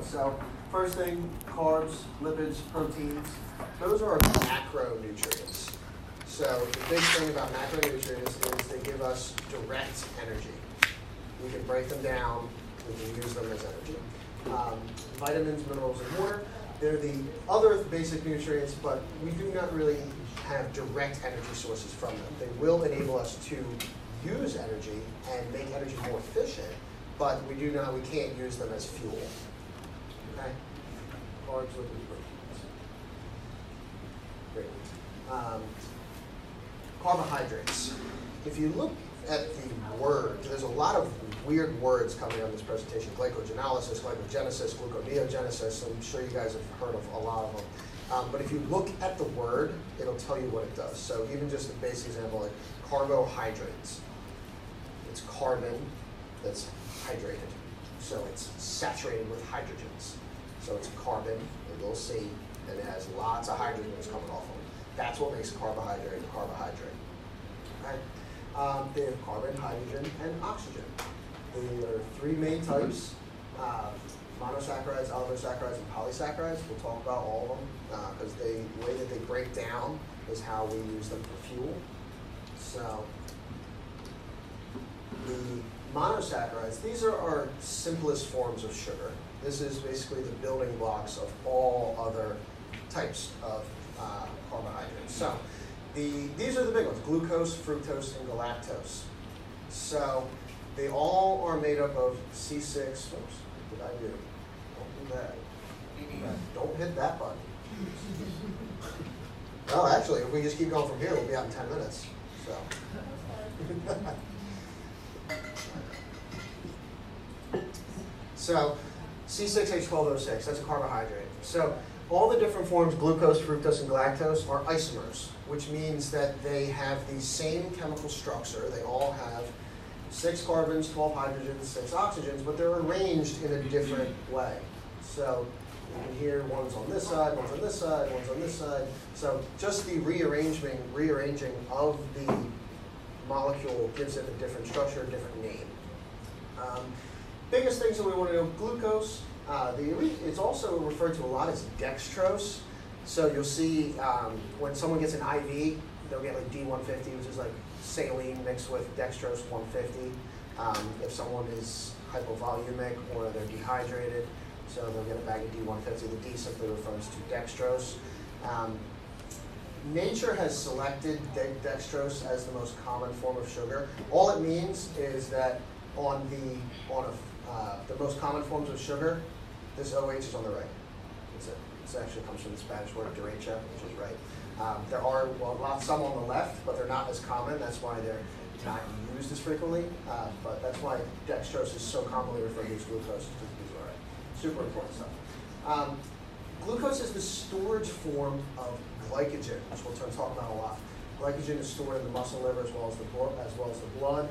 So first thing, carbs, lipids, proteins, those are macronutrients. So the big thing about macronutrients is they give us direct energy. We can break them down, we can use them as energy. Vitamins, minerals, and water, they're the other basic nutrients, but we do not really have direct energy sources from them. They will enable us to use energy and make energy more efficient, but we can't use them as fuel. Okay? Carbs, lipids, proteins. Great. Carbohydrates. If you look at the word, there's a lot of weird words coming on this presentation. Glycogenolysis, glycogenesis, gluconeogenesis. I'm sure you guys have heard of a lot of them. But if you look at the word, it'll tell you what it does. So even just a basic example, like carbohydrates. It's carbon that's hydrated. So it's saturated with hydrogens. So it's carbon, a little C, and it has lots of hydrogens coming off of it. That's what makes a carbohydrate a carbohydrate. Okay? They have carbon, hydrogen, and oxygen. There are three main types, monosaccharides, oligosaccharides, and polysaccharides. We'll talk about all of them because the way that they break down is how we use them for fuel. So the monosaccharides, these are our simplest forms of sugar. This is basically the building blocks of all other types of carbohydrates. So these are the big ones, glucose, fructose, and galactose. So they all are made up of C6, oops, what did I do? Don't do that. Don't hit that button. Well, actually, if we just keep going from here, we'll be out in 10 minutes. So C6H12O6, that's a carbohydrate. So all the different forms, glucose, fructose, and galactose, are isomers, which means that they have the same chemical structure. They all have 6 carbons, 12 hydrogens, 6 oxygens, but they're arranged in a different way. So you can hear one's on this side, one's on this side, one's on this side. So just the rearranging of the molecule gives it a different structure, a different name. Biggest things that we want to know, glucose, it's also referred to a lot as dextrose. So you'll see when someone gets an IV, they'll get like D150, which is like saline mixed with dextrose 150. If someone is hypovolumic or they're dehydrated, so they'll get a bag of D150. The D simply refers to dextrose. Nature has selected dextrose as the most common form of sugar. All it means is that on the most common forms of sugar, this OH is on the right. That's it. This actually comes from the Spanish word derecha, which is right. There are some on the left, but they're not as common. That's why they're not used as frequently. But that's why dextrose is so commonly referred to as glucose, because these are right. Super important stuff. Glucose is the storage form of glycogen, which we'll talk about a lot. Glycogen is stored in the muscle liver as well as the blood.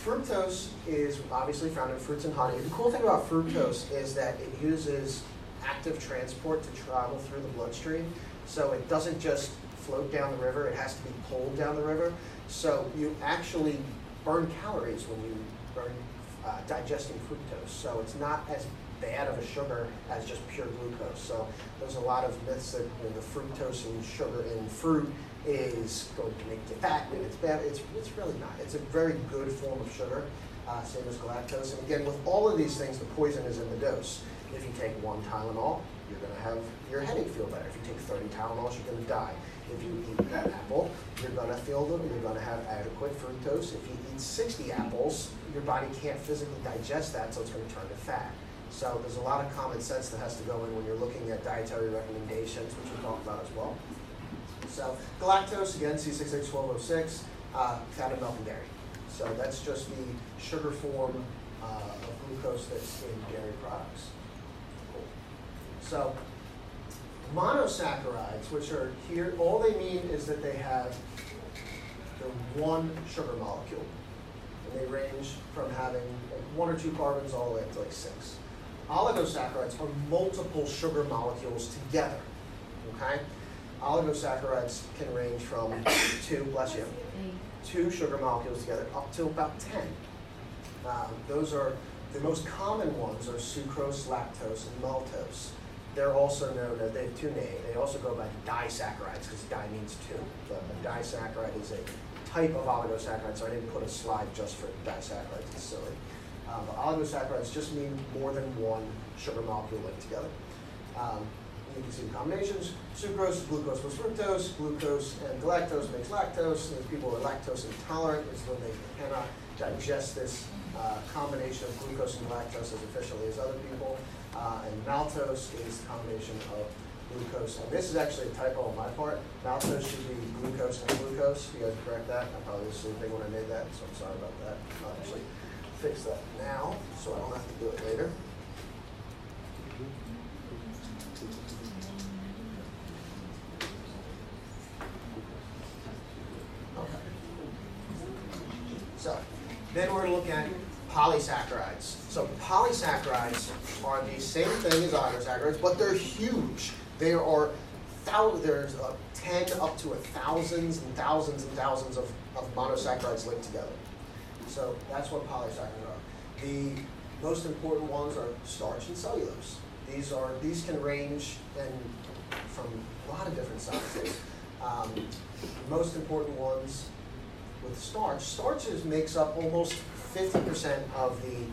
Fructose is obviously found in fruits and honey. The cool thing about fructose is that it uses active transport to travel through the bloodstream. So it doesn't just float down the river, it has to be pulled down the river. So you actually burn calories when you burn digesting fructose. So it's not as bad of a sugar as just pure glucose. So there's a lot of myths that the fructose in sugar in fruit is going to make you fat and it's bad. It's really not. It's a very good form of sugar, same as galactose. And again, with all of these things, the poison is in the dose. If you take 1 Tylenol, you're going to have your headache feel better. If you take 30 Tylenols, you're going to die. If you eat an apple, you're going to have adequate fructose. If you eat 60 apples, your body can't physically digest that, so it's going to turn to fat. So there's a lot of common sense that has to go in when you're looking at dietary recommendations, which we'll talk about as well. So galactose, again, C6H12O6, found in milk and dairy. So that's just the sugar form of glucose that's in dairy products. Cool. So monosaccharides, which are here, all they mean is that they have the one sugar molecule. And they range from having like 1 or 2 carbons all the way up to like 6. Oligosaccharides are multiple sugar molecules together, okay? Oligosaccharides can range from 2 sugar molecules together up to about 10. Those are The most common ones are sucrose, lactose, and maltose. They're also known as, they have two names. They also go by disaccharides, because di means two. But a disaccharide is a type of oligosaccharide, so I didn't put a slide just for disaccharides, it's silly. But oligosaccharides just mean more than one sugar molecule linked together. You can see the combinations. Sucrose is glucose plus fructose. Glucose and galactose makes lactose. There's people who are lactose intolerant, which is when they cannot digest this combination of glucose and galactose as efficiently as other people. And maltose is the combination of glucose. And this is actually a typo on my part. Maltose should be glucose and glucose. You guys correct that? I probably was sleeping when I made that, so I'm sorry about that. I'll actually fix that now, so I don't have to do it later. Okay. So, then we're going to look at polysaccharides. So polysaccharides are the same thing as oligosaccharides, but they're huge. There are there's 10 up to thousands and thousands and thousands of monosaccharides linked together. So that's what polysaccharides are. The most important ones are starch and cellulose. These can range from a lot of different sizes. The most important ones with starch makes up almost 50% of the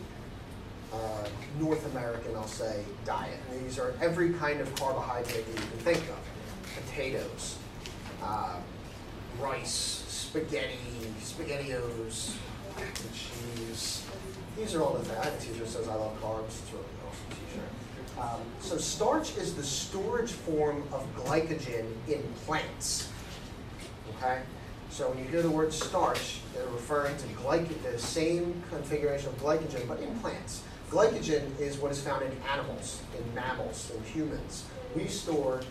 North American, I'll say, diet. And these are every kind of carbohydrate that you can think of. Potatoes, rice, spaghetti, SpaghettiOs, mac and cheese. These are all the things. I have a t-shirt that says I love carbs. It's a really awesome t-shirt. So starch is the storage form of glycogen in plants. Okay? So when you hear the word starch, they're referring to the same configuration of glycogen, but in plants. Glycogen is what is found in animals, in mammals, in humans. We store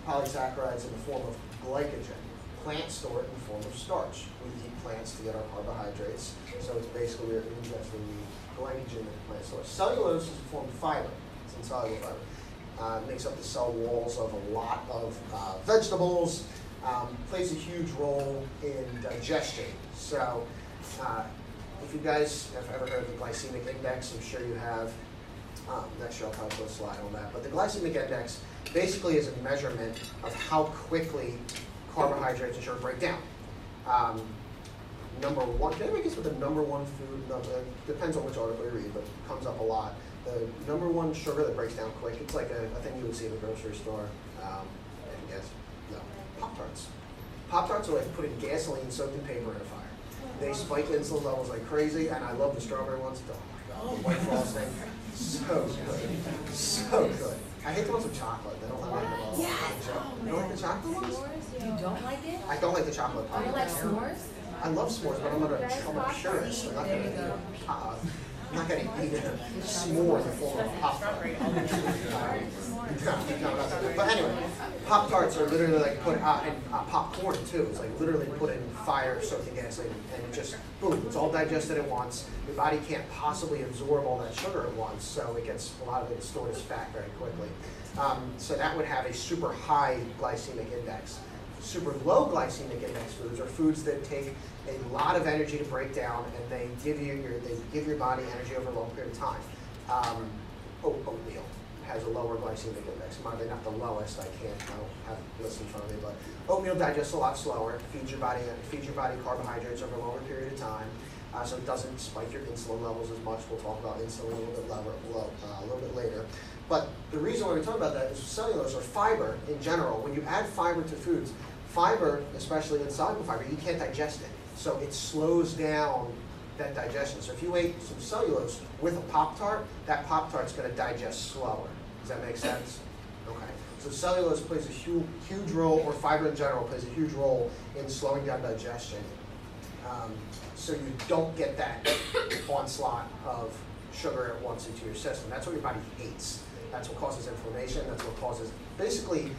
polysaccharides in the form of glycogen. Plants store it in the form of starch. We eat plants to get our carbohydrates, so it's basically we're ingesting the glycogen in the plant source. Cellulose is a form of fiber. It's insoluble fiber. It makes up the cell walls of a lot of vegetables. Plays a huge role in digestion. So if you guys have ever heard of the glycemic index, I'm sure you have. Next year I'll probably put a slide on that. But the glycemic index basically is a measurement of how quickly carbohydrates and sugar break down. Number one, can anybody guess what the number one food, depends on which article you read, but it comes up a lot. The number one sugar that breaks down quick, it's like a thing you would see in the grocery store. I guess, no, Pop-Tarts. Pop-Tarts are like putting gasoline soaked in paper in a fire. They spike insulin levels like crazy, and I love the strawberry ones. Oh my god, the white frosting, so good, so good. I hate the ones with chocolate. They don't have anything at all. Yes. You don't like the chocolate ones? You don't like it? I don't like the chocolate. You like s'mores? I love s'mores, but I'm a purist. I'm not going to eat a s'more in the form of Pop-Tart. But anyway, Pop-Tarts are literally like put in popcorn too. It's like literally put in fire, soaked in gasoline, and it just, boom, it's all digested at once. Your body can't possibly absorb all that sugar at once, so it gets, a lot of it stored as fat very quickly. So that would have a super high glycemic index. Super low glycemic index foods are foods that take a lot of energy to break down, and they give your body energy over a long period of time. Oatmeal has a lower glycemic index. Maybe not the lowest. I don't have the list in front of me, but oatmeal digests a lot slower. Feeds your body carbohydrates over a longer period of time, so it doesn't spike your insulin levels as much. We'll talk about insulin a little bit later. But the reason why we're talking about that is cellulose or fiber in general. When you add fiber to foods, fiber, especially insoluble fiber, you can't digest it. So it slows down that digestion. So if you ate some cellulose with a Pop-Tart, that Pop-Tart's going to digest slower. Does that make sense? Okay. So cellulose plays a huge role, or fiber in general plays a huge role in slowing down digestion. So you don't get that onslaught of sugar at once into your system. That's what your body hates. That's what causes inflammation. That's what causes, basically,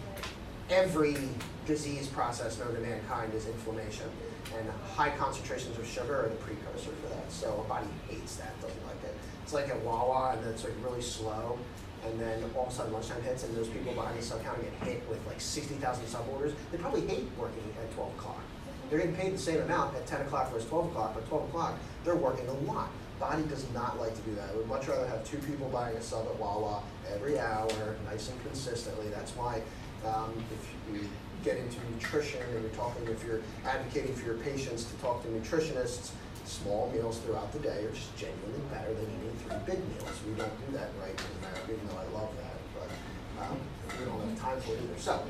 every disease process known to mankind is inflammation. And high concentrations of sugar are the precursor for that. So our body hates that, doesn't like it. It's like at Wawa, and then it's like really slow. And then all of a sudden lunchtime hits, and those people behind the sub counter get hit with like 60,000 sub orders. They probably hate working at 12 o'clock. They're getting paid the same amount at 10 o'clock versus 12 o'clock, but 12 o'clock, they're working a lot. Body does not like to do that. It would much rather have 2 people buying a sub at Wawa every hour, nice and consistently. That's why if you get into nutrition and you're talking, if you're advocating for your patients to talk to nutritionists, small meals throughout the day are just genuinely better than eating 3 big meals. We don't do that right in America, even though I love that, but we don't have time for it either. So,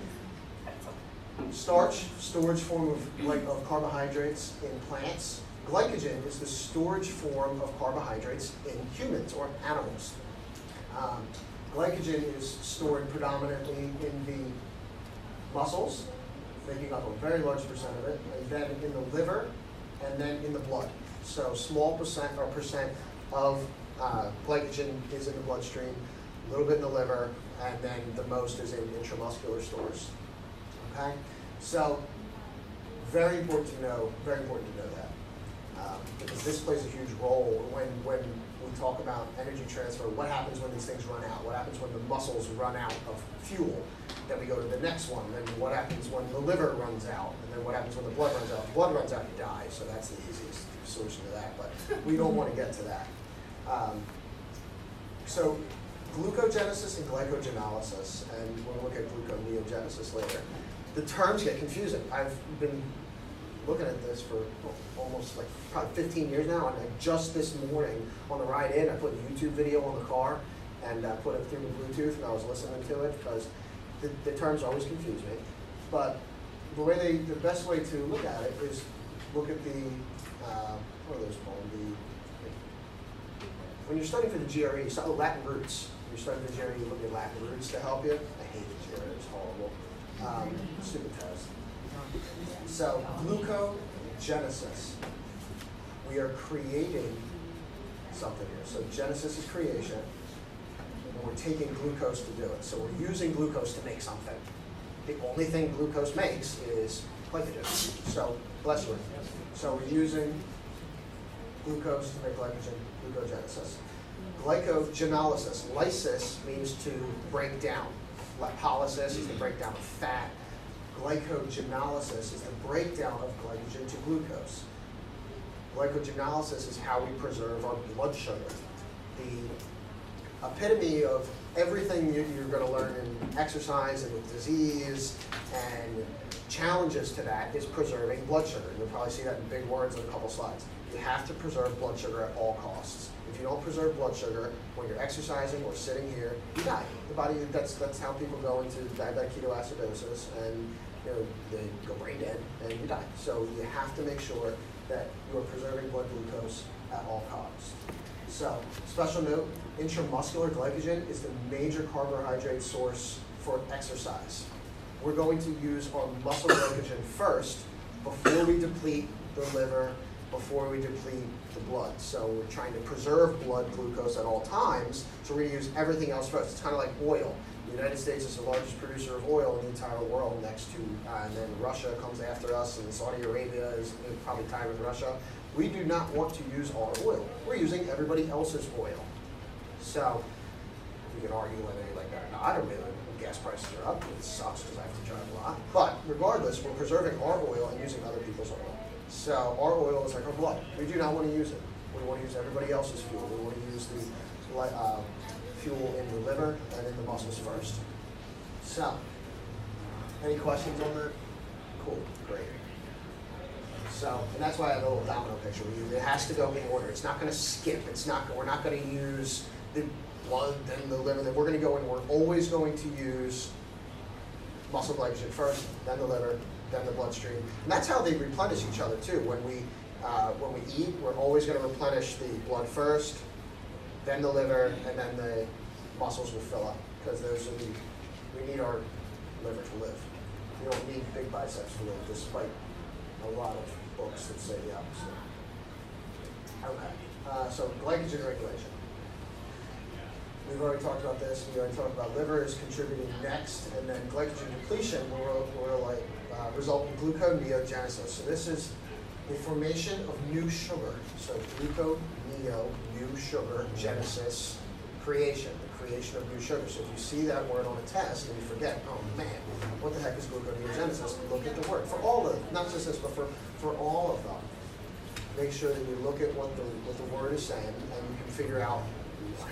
starch, storage form of carbohydrates in plants. Glycogen is the storage form of carbohydrates in humans or animals. Glycogen is stored predominantly in the muscles, making up a very large percent of it, and then in the liver, and then in the blood. So small percent of glycogen is in the bloodstream, a little bit in the liver, and then the most is in intramuscular stores. Okay, so very important to know that. Because this plays a huge role when we talk about energy transfer. What happens when these things run out? What happens when the muscles run out of fuel? Then we go to the next one. Then what happens when the liver runs out? And then what happens when the blood runs out? If the blood runs out, you die. So that's the easiest solution to that. But we don't want to get to that. So glucogenesis and glycogenolysis, and we'll look at gluconeogenesis later. The terms get confusing. I've been looking at this for almost like probably 15 years now, and just this morning on the ride in, I put a YouTube video on the car and put it through the Bluetooth, and I was listening to it because the terms always confuse me. But the best way to look at it is look at the what are those called? When you're studying for the GRE, so Latin roots. When you're studying for the GRE, you look at Latin roots to help you. I hate the GRE; it's horrible. Stupid test. So, glucogenesis. We are creating something here. So, genesis is creation, and we're taking glucose to do it. So, we're using glucose to make something. The only thing glucose makes is glycogen. So, bless you. So, we're using glucose to make glycogen, glucogenesis. Glycogenolysis. Lysis means to break down. Lipolysis is the breakdown of fat. Glycogenolysis is the breakdown of glycogen to glucose. Glycogenolysis is how we preserve our blood sugar. The epitome of everything you're going to learn in exercise and with disease and challenges to that is preserving blood sugar. You'll probably see that in big words in a couple slides. You have to preserve blood sugar at all costs. If you don't preserve blood sugar when you're exercising or sitting here, you die. The body, that's how people go into diabetic ketoacidosis, and they go brain dead and you die. So you have to make sure that you are preserving blood glucose at all costs. So, special note, intramuscular glycogen is the major carbohydrate source for exercise. We're going to use our muscle glycogen first before we deplete the liver, before we deplete the blood. So we're trying to preserve blood glucose at all times, so we're going to use everything else first. It's kind of like oil. The United States is the largest producer of oil in the entire world, next to, and then Russia comes after us, and Saudi Arabia is probably tied with Russia. We do not want to use our oil. We're using everybody else's oil. So we can argue whether you like that or not, or maybe gas prices are up. It sucks because I have to drive a lot. But regardless, we're preserving our oil and using other people's oil. So our oil is like our blood. We do not want to use it. We want to use everybody else's fuel. We want to use the fuel in the liver and in the muscles first. So, any questions on that? Cool, great. So, and that's why I have a little domino picture. It has to go in order. It's not going to skip. We're not going to use the blood, then the liver. Then we're going to go in. We're always going to use muscle glycogen first, then the liver, then the bloodstream. And that's how they replenish each other too. When we eat, we're always going to replenish the blood first, then the liver, and then the muscles will fill up, because we need our liver to live. We don't need big biceps to live, despite a lot of books that say the opposite. Okay, so glycogen regulation. We've already talked about this. We already talked about liver is contributing next, and then glycogen depletion will result in gluconeogenesis. So this is the formation of new sugar. So gluconeo, new sugar, genesis, creation, the creation of new sugar. So if you see that word on a test and you forget, oh man, what the heck is gluconeogenesis? Look at the word for all of them, not just this, but for all of them. make sure that you look at what the word is saying, and you can figure out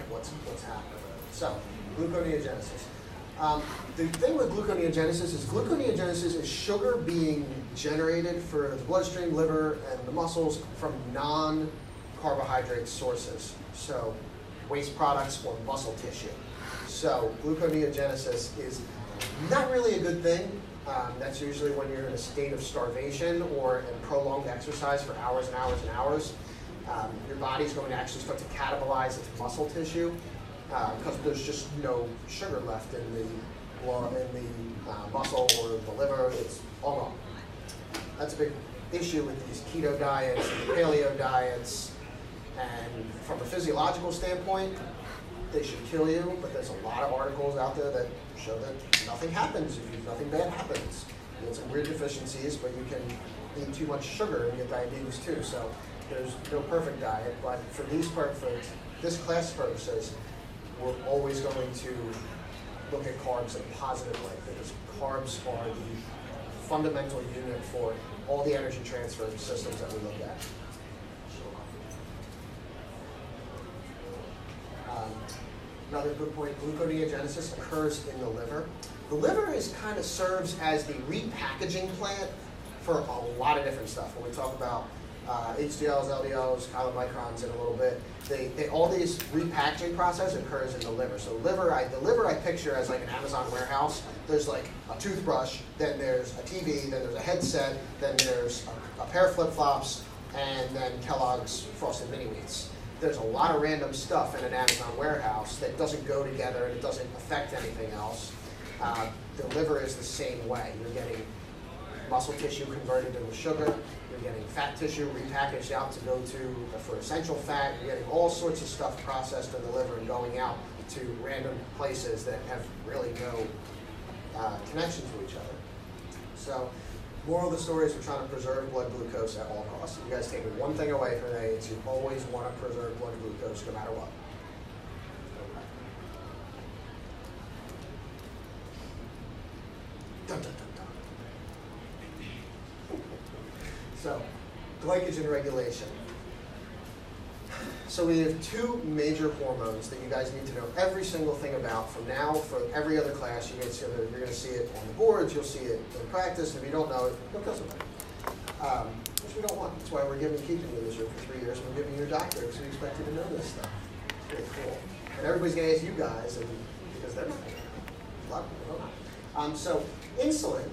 what's happening. So, gluconeogenesis. The thing with gluconeogenesis is sugar being generated for the bloodstream, liver, and the muscles from non-carbohydrate sources. So, waste products or muscle tissue. So, gluconeogenesis is not really a good thing. That's usually when you're in a state of starvation or in prolonged exercise for hours and hours and hours. Your body's going to actually start to catabolize its muscle tissue because there's just no sugar left in the muscle or the liver. It's all gone. That's a big issue with these keto diets and paleo diets. And from a physiological standpoint, they should kill you, but there's a lot of articles out there that show that nothing happens if nothing bad happens. You get some weird deficiencies, but you can eat too much sugar and get diabetes too. So there's no perfect diet, but for this class purposes, we're always going to look at carbs in a positive way, because carbs are the fundamental unit for all the energy transfer systems that we look at. Another good point, gluconeogenesis occurs in the liver. The liver kind of serves as the repackaging plant for a lot of different stuff. When we talk about HDLs, LDLs, chylomicrons in a little bit, all these repackaging process occurs in the liver. So the liver I picture as like an Amazon warehouse. There's like a toothbrush, then there's a TV, then there's a headset, then there's a pair of flip-flops, and then Kellogg's Frosted Mini Wheats. There's a lot of random stuff in an Amazon warehouse that doesn't go together and it doesn't affect anything else. The liver is the same way. You're getting muscle tissue converted into sugar. You're getting fat tissue repackaged out to go for essential fat. You're getting all sorts of stuff processed in the liver and going out to random places that have really no connection to each other. So, moral of the story is we're trying to preserve blood glucose at all costs. If you guys take one thing away from today, it's you always want to preserve blood glucose no matter what. Dun, dun, dun, dun. So, glycogen regulation. So we have two major hormones that you guys need to know every single thing about from now for every other class. You're going to see it on the boards, you'll see it in practice, and if you don't know it, you'll kill somebody. Which we don't want. That's why we're keeping you this year for 3 years, and we're giving you your doctorate because we expect you to know this stuff. It's pretty cool. And everybody's going to ask you guys, because they're not going to. A lot of people don't know. So insulin,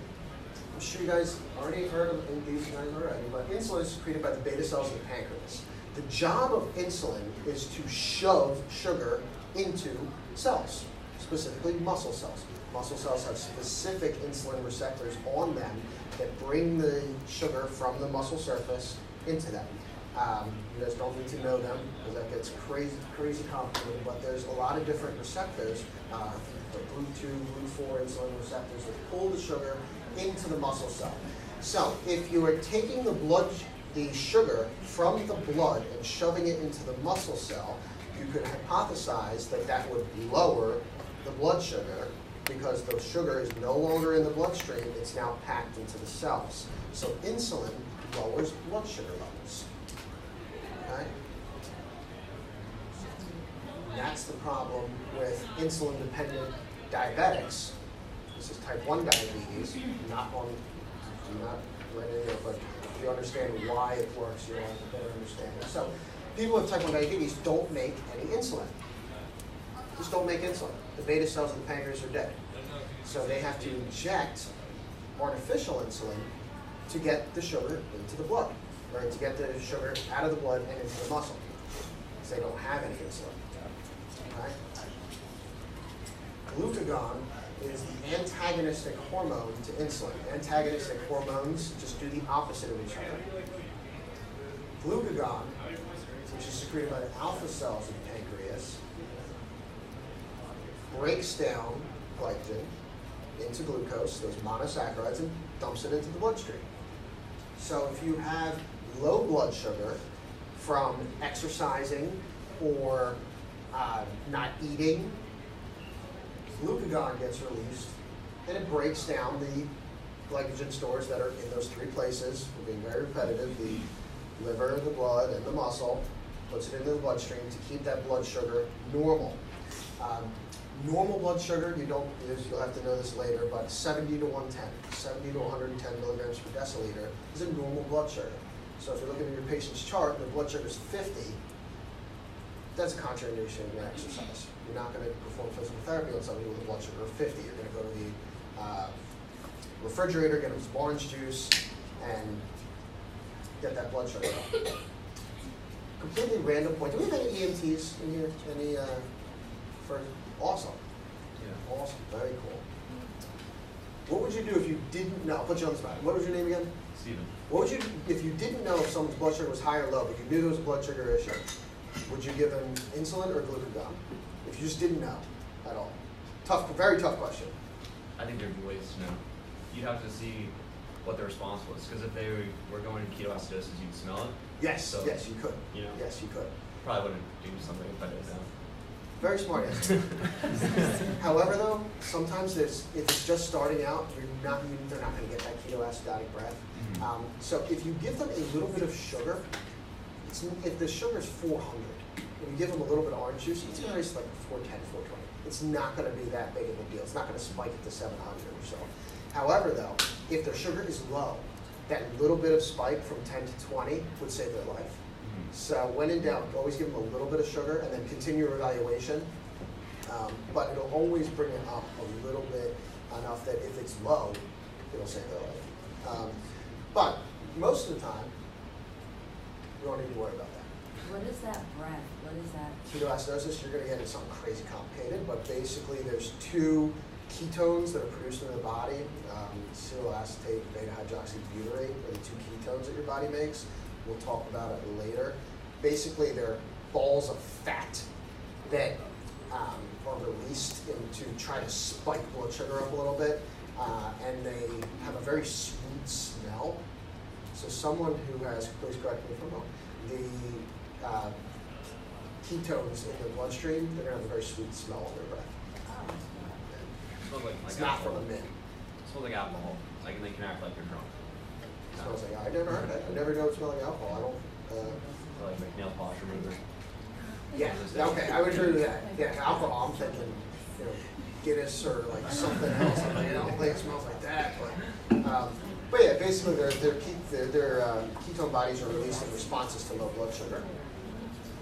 I'm sure you guys already heard of these guys already, but insulin is secreted by the beta cells of the pancreas. The job of insulin is to shove sugar into cells, specifically muscle cells. Muscle cells have specific insulin receptors on them that bring the sugar from the muscle surface into them. You guys don't need to know them because that gets crazy complicated, but there's a lot of different receptors, the GLUT2, GLUT4 insulin receptors that pull the sugar into the muscle cell. So if you are taking the sugar from the blood and shoving it into the muscle cell, you could hypothesize that would lower the blood sugar because the sugar is no longer in the bloodstream, it's now packed into the cells. So insulin lowers blood sugar levels. Okay? That's the problem with insulin-dependent diabetics. This is type 1 diabetes, not letting it, but if you understand why it works, you'll have a better understanding. So people with type 1 diabetes don't make any insulin. Just don't make insulin. The beta cells of the pancreas are dead. So they have to inject artificial insulin to get the sugar into the blood, or to get the sugar out of the blood and into the muscle, because they don't have any insulin. Okay? Glucagon is the antagonistic hormone to insulin. Antagonistic hormones just do the opposite of each other. Glucagon, which is secreted by the alpha cells of the pancreas, breaks down glycogen into glucose, those monosaccharides, and dumps it into the bloodstream. So if you have low blood sugar from exercising or not eating, glucagon gets released and it breaks down the glycogen stores that are in those three places. We're being very repetitive. The liver, the blood, and the muscle, puts it into the bloodstream to keep that blood sugar normal. Normal blood sugar, you'll have to know this later, but 70 to 110, 70 to 110 milligrams per deciliter is a normal blood sugar. So if you're looking at your patient's chart and the blood sugar is 50, that's a contraindication in exercise. You're not going to perform physical therapy on somebody with a blood sugar of 50. You're going to go to the refrigerator, get them some orange juice, and get that blood sugar up. Completely random point. Do we have any EMTs in here? Any awesome. Yeah. Awesome. Very cool. What would you do if you didn't know? I'll put you on the spot. What was your name again? Steven. What would you, if you didn't know if someone's blood sugar was high or low, but you knew there was a blood sugar issue, would you give them insulin or glucagon? If you just didn't know at all. Tough, very tough question. I think there'd be ways to know. You'd have to see what the response was, because if they were going to ketoacidosis, you'd smell it. Yes, So, yes, you could. you know. Yes, you could. Probably wouldn't do something if I didn't know. Very smart answer. However, though, sometimes if it's just starting out, they're not going to get that ketoacidotic breath. Mm-hmm. So if you give them a little bit of sugar, if the sugar is 400, and you give them a little bit of orange juice, it's going to raise like 410, 420. It's not going to be that big of a deal. It's not going to spike it to 700 or so. However, though, if their sugar is low, that little bit of spike from 10 to 20 would save their life. So when in doubt, always give them a little bit of sugar and then continue your evaluation. But it'll always bring it up a little bit enough that if it's low, it'll save their life. But most of the time, you don't need to worry about that. What is that breath? What is that? Ketoacidosis, you're going to get into something crazy complicated, but basically there's two ketones that are produced in the body, acetoacetate and beta-hydroxybutyrate are the two ketones that your body makes. We'll talk about it later. Basically, they're balls of fat that are released to try to spike blood sugar up a little bit, and they have a very sweet smell. So someone who has, please correct me if I'm wrong, the ketones in the bloodstream, they're going to have a very sweet smell on their breath. It smells like It's not from alcohol. a mint. It smells like alcohol. Like, and they can act like you're drunk. It smells like, I never heard that. I never know it smells like alcohol. I don't. So like nail polish remover. Yeah, okay, I would agree with that. Yeah, alcohol, I'm thinking, Guinness or like something else. I'm like, I don't think it smells like that, but yeah, basically their ketone bodies are released in responses to low blood sugar.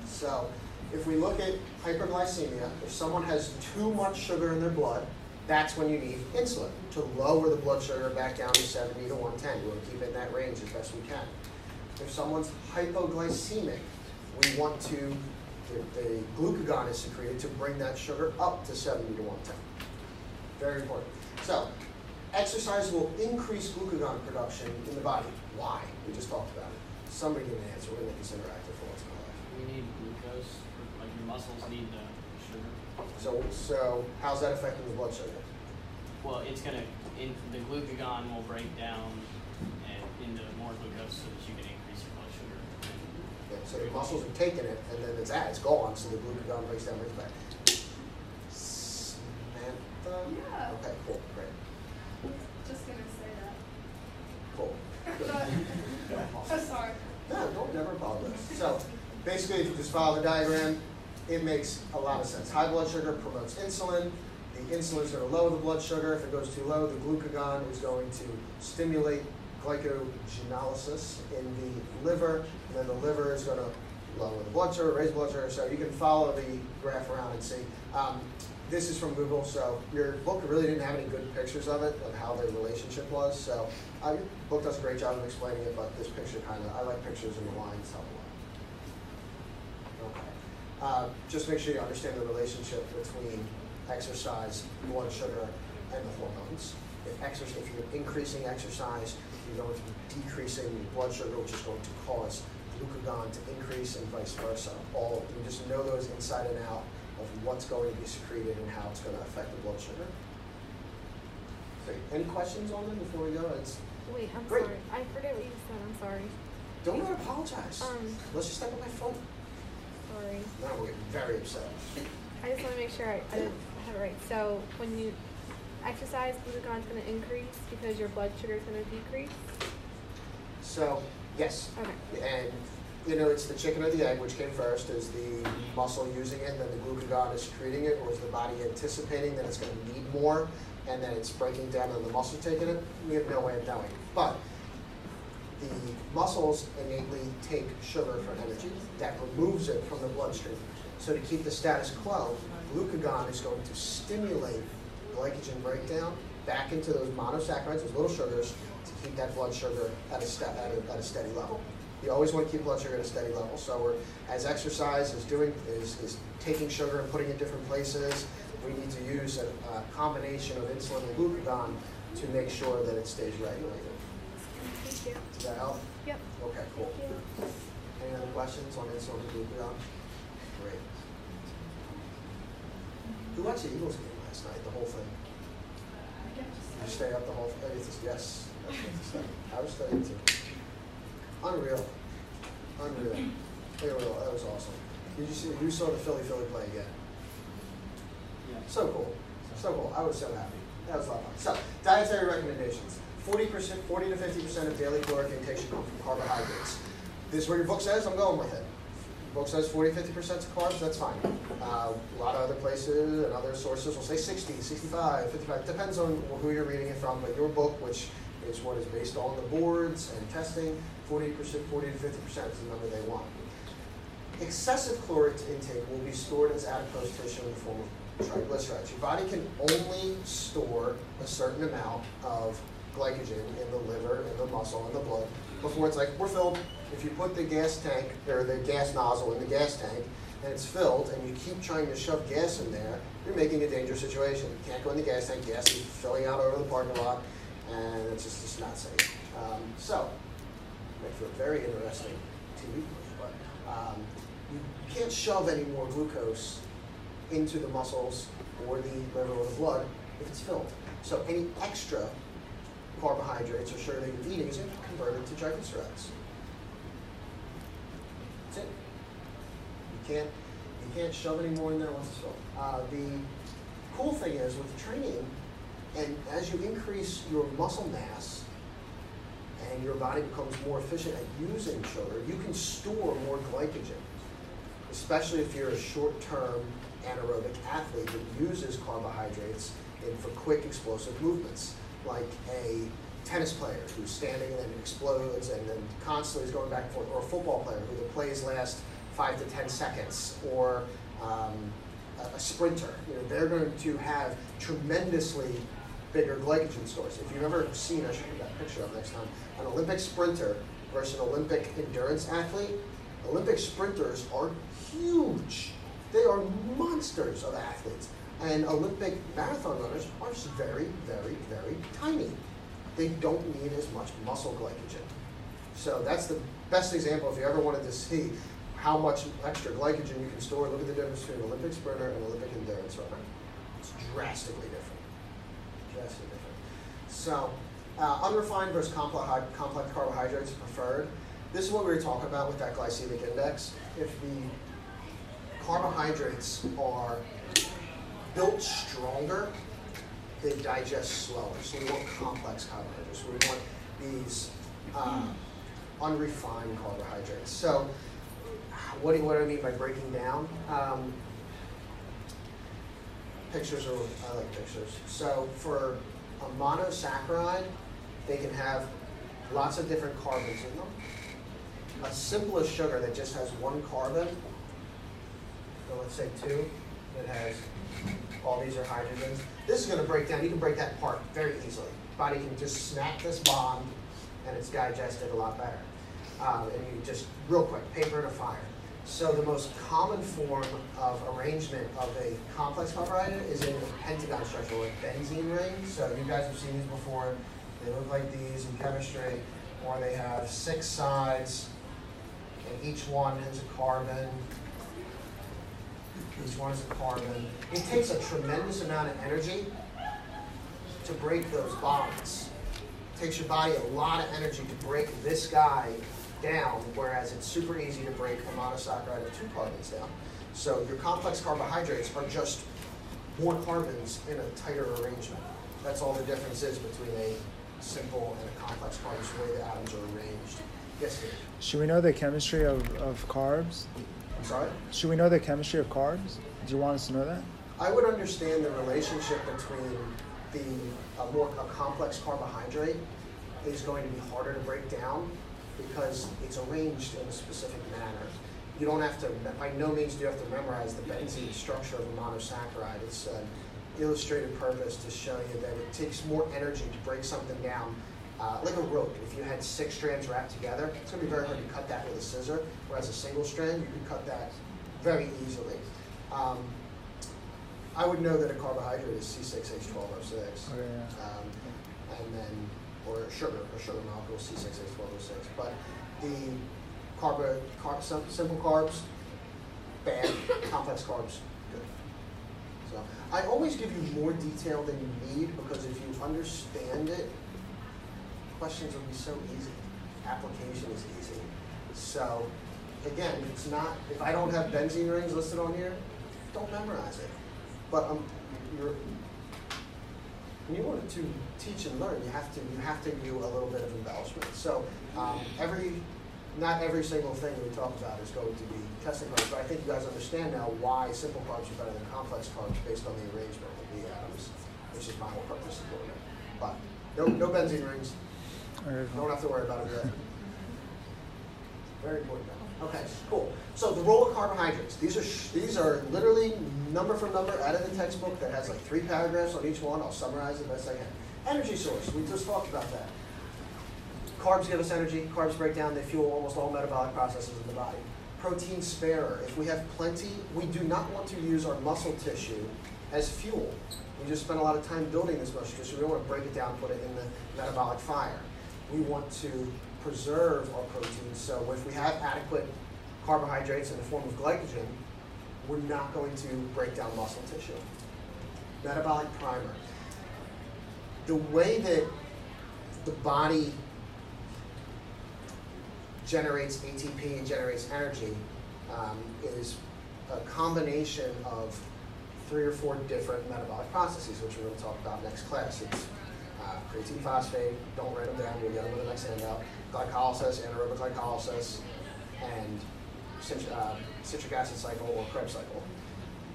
So if we look at hyperglycemia, if someone has too much sugar in their blood, that's when you need insulin to lower the blood sugar back down to 70 to 110. We want to keep it in that range as best we can. If someone's hypoglycemic, we want to, the glucagon is secreted to bring that sugar up to 70 to 110. Very important. So, exercise will increase glucagon production in the body. Why? We just talked about it. Somebody give me an answer. We're going to make this interactive for what's going on. We need glucose, like your muscles need sugar. So how's that affecting the blood sugar? Well, it's gonna, the glucagon will break down and into more glucose so that you can increase your blood sugar. Yeah, so the muscles are taking it, and then it's gone, so the glucagon breaks down, brings it back. Samantha? Yeah. Okay, cool, great. Just gonna say that. Cool. Good. I'm sorry. No, don't never apologize. So basically, if you just follow the diagram, it makes a lot of sense. High blood sugar promotes insulin. The insulin is going to lower the blood sugar. If it goes too low, the glucagon is going to stimulate glycogenolysis in the liver, and then the liver is going to lower the blood sugar, raise blood sugar. So you can follow the graph around and see. This is from Google, so your book really didn't have any good pictures of it, of how their relationship was. So your book does a great job of explaining it, but this picture I like pictures and the lines help a lot. Okay. Just make sure you understand the relationship between exercise, blood sugar, and the hormones. If you're increasing exercise, you're going to be decreasing your blood sugar, which is going to cause glucagon to increase and vice versa. You just know those inside and out of what's going to be secreted and how it's going to affect the blood sugar. So, any questions on them before we go? Wait, I'm great. sorry. I forget what you said. I'm sorry. Don't ever apologize. Let's just step on my phone. Sorry. Now we're getting very upset. I just want to make sure I have it right. So when you exercise, glucagon is going to increase because your blood sugar is going to decrease? So Yes. Okay. And, you know, it's the chicken or the egg, which came first? Is the muscle using it, and then the glucagon is secreting it, or is the body anticipating that it's going to need more, and then it's breaking down and the muscle taking it? We have no way of knowing. But the muscles innately take sugar for energy. That removes it from the bloodstream. So to keep the status quo, glucagon is going to stimulate glycogen breakdown back into those monosaccharides, those little sugars, to keep that blood sugar at a steady level. You always want to keep blood sugar at a steady level. So as exercise is taking sugar and putting it in different places, we need to use a combination of insulin and glucagon to make sure that it stays regulated. Thank you. Does that help? Yep. Okay, cool. Thank you. Any other questions on insulin and glucagon? Great. Who watched the Eagles game last night, the whole thing? Did you stay up the whole thing? Yes. I was studying too. Unreal. Unreal. That was awesome. You saw the Philly play again? Yeah. So cool. So cool. I was so happy. That was a lot of fun. So, dietary recommendations. 40 to 50% of daily caloric intake should come from carbohydrates. This is what your book says, I'm going with it. The book says 40-50% of carbs, that's fine. A lot of other places and other sources will say 60, 65, 55. Depends on who you're reading it from, but your book, which is what is based on the boards and testing, 40 to 50% is the number they want. Excessive caloric intake will be stored as adipose tissue in the form of triglycerides. Your body can only store a certain amount of glycogen in the liver, in the muscle, in the blood, before it's like, we're filled. If you put the gas tank, or the gas nozzle in the gas tank, and it's filled, and you keep trying to shove gas in there, you're making a dangerous situation. You can't go in the gas tank, gas is filling out over the parking lot, and it's just not safe. So, make for a very interesting TV commercial, but you can't shove any more glucose into the muscles or the liver or the blood if it's filled. So any extra carbohydrates or sugar that you're eating is going to be converted to triglycerides. That's it. You can't shove any more in there once it's filled. The cool thing is with training, and as you increase your muscle mass and your body becomes more efficient at using sugar, you can store more glycogen, especially if you're a short-term anaerobic athlete that uses carbohydrates for quick explosive movements, like a tennis player who's standing and then explodes and then constantly is going back and forth, or a football player who the plays last 5 to 10 seconds, or a sprinter. You know, they're going to have tremendously bigger glycogen stores. If you've ever seen, I should put that picture up next time, an Olympic sprinter versus an Olympic endurance athlete, Olympic sprinters are huge. They are monsters of athletes. And Olympic marathon runners are just very, very, very tiny. They don't need as much muscle glycogen. So that's the best example if you ever wanted to see how much extra glycogen you can store. Look at the difference between an Olympic sprinter and an Olympic endurance runner. It's drastically different. Drastically different. So unrefined versus complex carbohydrates preferred. This is what we were talking about with that glycemic index. If the carbohydrates are built stronger, they digest slower. So we want complex carbohydrates. We want these unrefined carbohydrates. So what do I mean by breaking down? Pictures are, I like pictures. So for a monosaccharide, they can have lots of different carbons in them. A simplest sugar that just has one carbon, so let's say 2, that has all these are hydrogens. This is going to break down. You can break that apart very easily. Body can just snap this bond, and it's digested a lot better. And you just, real quick, paper and a fire. So the most common form of arrangement of a complex carbohydrate is in a pentagon structure, like benzene rings. So you guys have seen these before. They look like these in chemistry, or they have 6 sides, and each one has a carbon. Each one is a carbon. It takes a tremendous amount of energy to break those bonds. It takes your body a lot of energy to break this guy down, whereas it's super easy to break a monosaccharide of 2 carbons down. So your complex carbohydrates are just more carbons in a tighter arrangement. That's all the difference is between a simple and a complex carbon, the way the atoms are arranged. Yes, Steve. Should we know the chemistry of carbs? I'm sorry? Should we know the chemistry of carbs? Do you want us to know that? I would understand the relationship between a complex carbohydrate is going to be harder to break down because it's arranged in a specific manner. You don't have to, by no means do you have to memorize the benzene structure of a monosaccharide. It's an illustrated purpose to show you that it takes more energy to break something down. Like a rope, if you had 6 strands wrapped together, it's going to be very hard to cut that with a scissor, whereas a single strand, you can cut that very easily. I would know that a carbohydrate is C6H12O6, Okay, yeah. and then, or a sugar molecule C6H12O6. But the simple carbs, bad, complex carbs, good. So I always give you more detail than you need because if you understand it, questions will be so easy. Application is easy. So again, it's not, if I don't have benzene rings listed on here, don't memorize it. But when you want to teach and learn, you have to do a little bit of embellishment. So not every single thing we talk about is going to be testing carbs, but I think you guys understand now why simple carbs are better than complex carbs based on the arrangement of the atoms, which is my whole purpose of doing it. But no benzene rings. Don't have to worry about it yet. Very important. Okay, cool. So the role of carbohydrates. These are literally number for number out of the textbook that has like 3 paragraphs on each one. I'll summarize it best I can. Energy source. We just talked about that. Carbs give us energy. Carbs break down. They fuel almost all metabolic processes in the body. Protein sparer. If we have plenty, we do not want to use our muscle tissue as fuel. We just spend a lot of time building this muscle tissue. We don't want to break it down, put it in the metabolic fire. We want to preserve our protein. So if we have adequate carbohydrates in the form of glycogen, we're not going to break down muscle tissue. Metabolic primer. The way that the body generates ATP and generates energy is a combination of 3 or 4 different metabolic processes, which we're going to talk about next class. It's creatine phosphate, don't write them down, you'll get them with the next handout, glycolysis, anaerobic glycolysis, and citric acid cycle or Krebs cycle.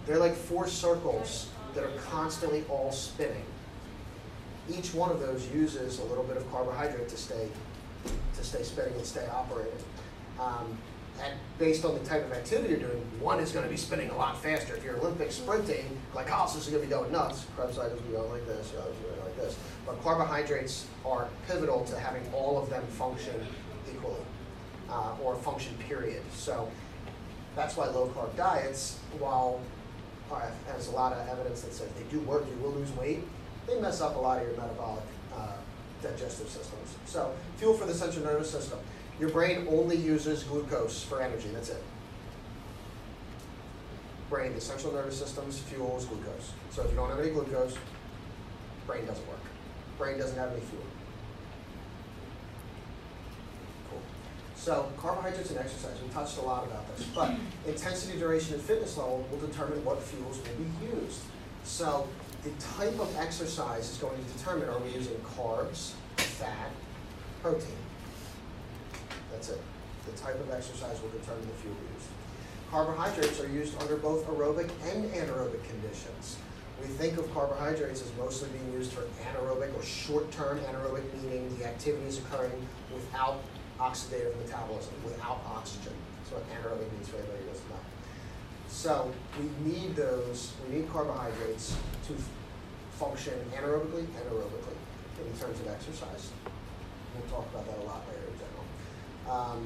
They're like 4 circles that are constantly all spinning. Each one of those uses a little bit of carbohydrate to stay spinning and stay operating. And based on the type of activity you're doing, one is going to be spinning a lot faster. If you're Olympic sprinting, glycolysis is going to be going nuts. Krebs cycle is going to be going like this, the others are going like this. But carbohydrates are pivotal to having all of them function equally, or function period. So that's why low-carb diets, while has a lot of evidence that says they do work, you will lose weight, they mess up a lot of your metabolic digestive systems. So fuel for the central nervous system. Your brain only uses glucose for energy, that's it. Brain, the central nervous system's fuel is glucose. So if you don't have any glucose, brain doesn't work. Brain doesn't have any fuel. Cool. So carbohydrates and exercise, we touched a lot about this, but intensity, duration, and fitness level will determine what fuels will be used. So the type of exercise is going to determine, are we using carbs, fat, protein? That's it. The type of exercise will determine the fuel used. Carbohydrates are used under both aerobic and anaerobic conditions. We think of carbohydrates as mostly being used for anaerobic or short-term anaerobic, meaning the activity is occurring without oxidative metabolism, without oxygen. That's what anaerobic means for anybody who doesn't know. So we need carbohydrates to function anaerobically and aerobically in terms of exercise. We'll talk about that a lot later in general.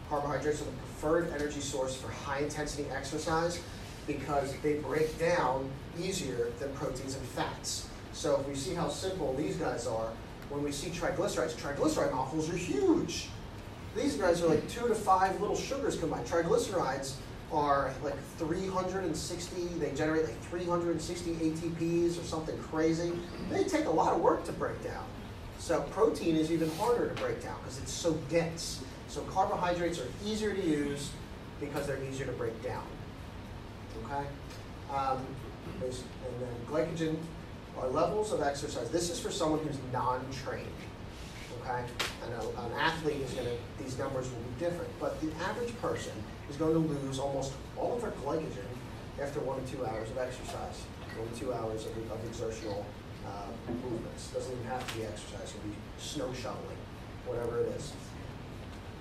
Carbohydrates are the preferred energy source for high-intensity exercise because they break down easier than proteins and fats. So if we see how simple these guys are, when we see triglyceride molecules are huge. These guys are like 2 to 5 little sugars combined. Triglycerides are like 360, they generate like 360 ATPs or something crazy. They take a lot of work to break down. So protein is even harder to break down because it's so dense. So carbohydrates are easier to use because they're easier to break down. Okay? And then glycogen are levels of exercise. This is for someone who's non-trained. okay? And an athlete is gonna, these numbers will be different, but the average person is going to lose almost all of their glycogen after 1 to 2 hours of exercise, 1 to 2 hours of exertional movements. Doesn't even have to be exercise, it could be snow shoveling, whatever it is.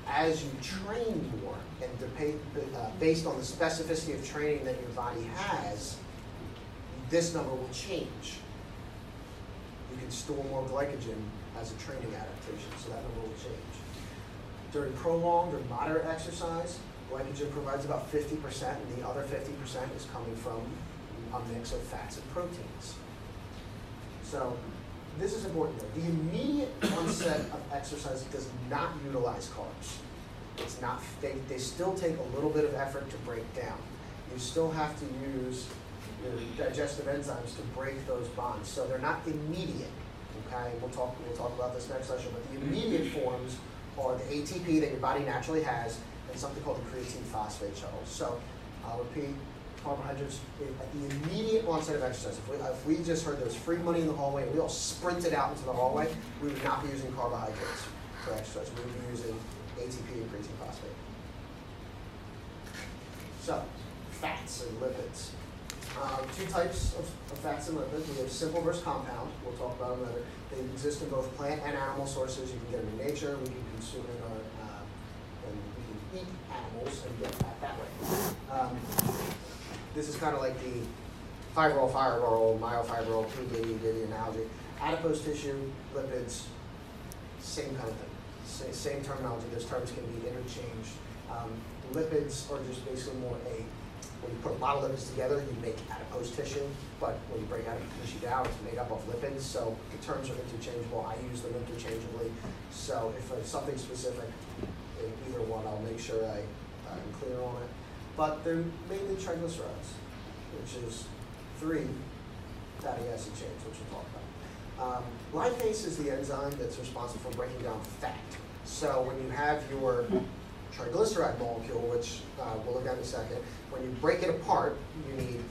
As you train more, and based on the specificity of training that your body has, this number will change. You can store more glycogen as a training adaptation, so that number will change. During prolonged or moderate exercise, glycogen provides about 50%, and the other 50% is coming from a mix of fats and proteins. So this is important though. The immediate onset of exercise does not utilize carbs. It's not, they still take a little bit of effort to break down. You still have to use your digestive enzymes to break those bonds. So they're not immediate, okay? We'll talk about this next session, but the immediate forms are the ATP that your body naturally has and something called the creatine phosphate shuttle. So I'll repeat, carbohydrates at the immediate onset of exercise. If we just heard there was free money in the hallway and we all sprinted out into the hallway, we would not be using carbohydrates for exercise. We would be using ATP and creatine phosphate. So, fats and lipids. Two types of fats and lipids. We have simple versus compound. We'll talk about them later. They exist in both plant and animal sources. You can get them in nature. We can consume it, and we can eat animals and get fat that way. This is kind of like the fibril, myofibril, PDD analogy. Adipose tissue, lipids, same kind of thing. Same terminology. Those terms can be interchanged. Lipids are just basically more when you put a lot of lipids together, you make adipose tissue, but when you break adipose tissue down, it's made up of lipids, so the terms are interchangeable. I use them interchangeably, so if it's something specific in either one, I'll make sure I'm clear on it. But they're mainly triglycerides, which is 3 fatty acid chains, which we'll talk about. Lipase is the enzyme that's responsible for breaking down fat. So when you have your triglyceride molecule, which we'll look at in a second, when you break it apart, you need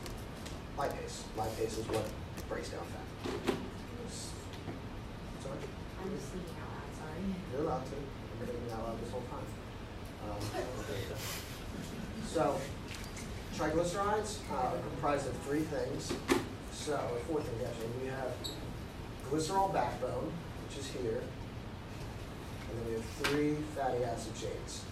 lipase. Lipase is what breaks down fat. Sorry? I'm just thinking out loud, sorry. You're allowed to. I'm thinking out loud this whole time. So, triglycerides are comprised of 3 things. So, 4 things actually. We have glycerol backbone, which is here, and then we have 3 fatty acid chains.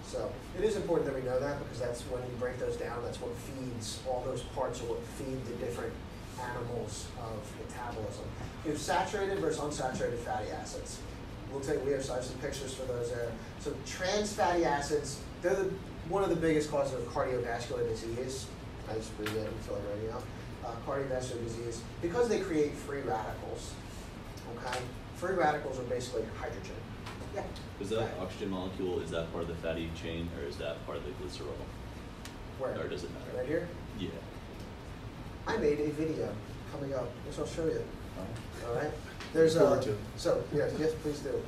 So it is important that we know that because that's when you break those down, that's what feeds, all those parts are what feed the different animals of metabolism. We have saturated versus unsaturated fatty acids. We have some pictures for those there. So trans fatty acids, they're one of the biggest causes of cardiovascular disease. I just breathe in and feel like writing out. Cardiovascular disease, because they create free radicals, okay? Free radicals are basically hydrogen. Yeah. Is that oxygen molecule, is that part of the fatty chain, or is that part of the glycerol? Where? Or does it matter? Right here? Yeah. I made a video coming up, which I'll show you. Oh. All right? There's Forward to. so yes, please do.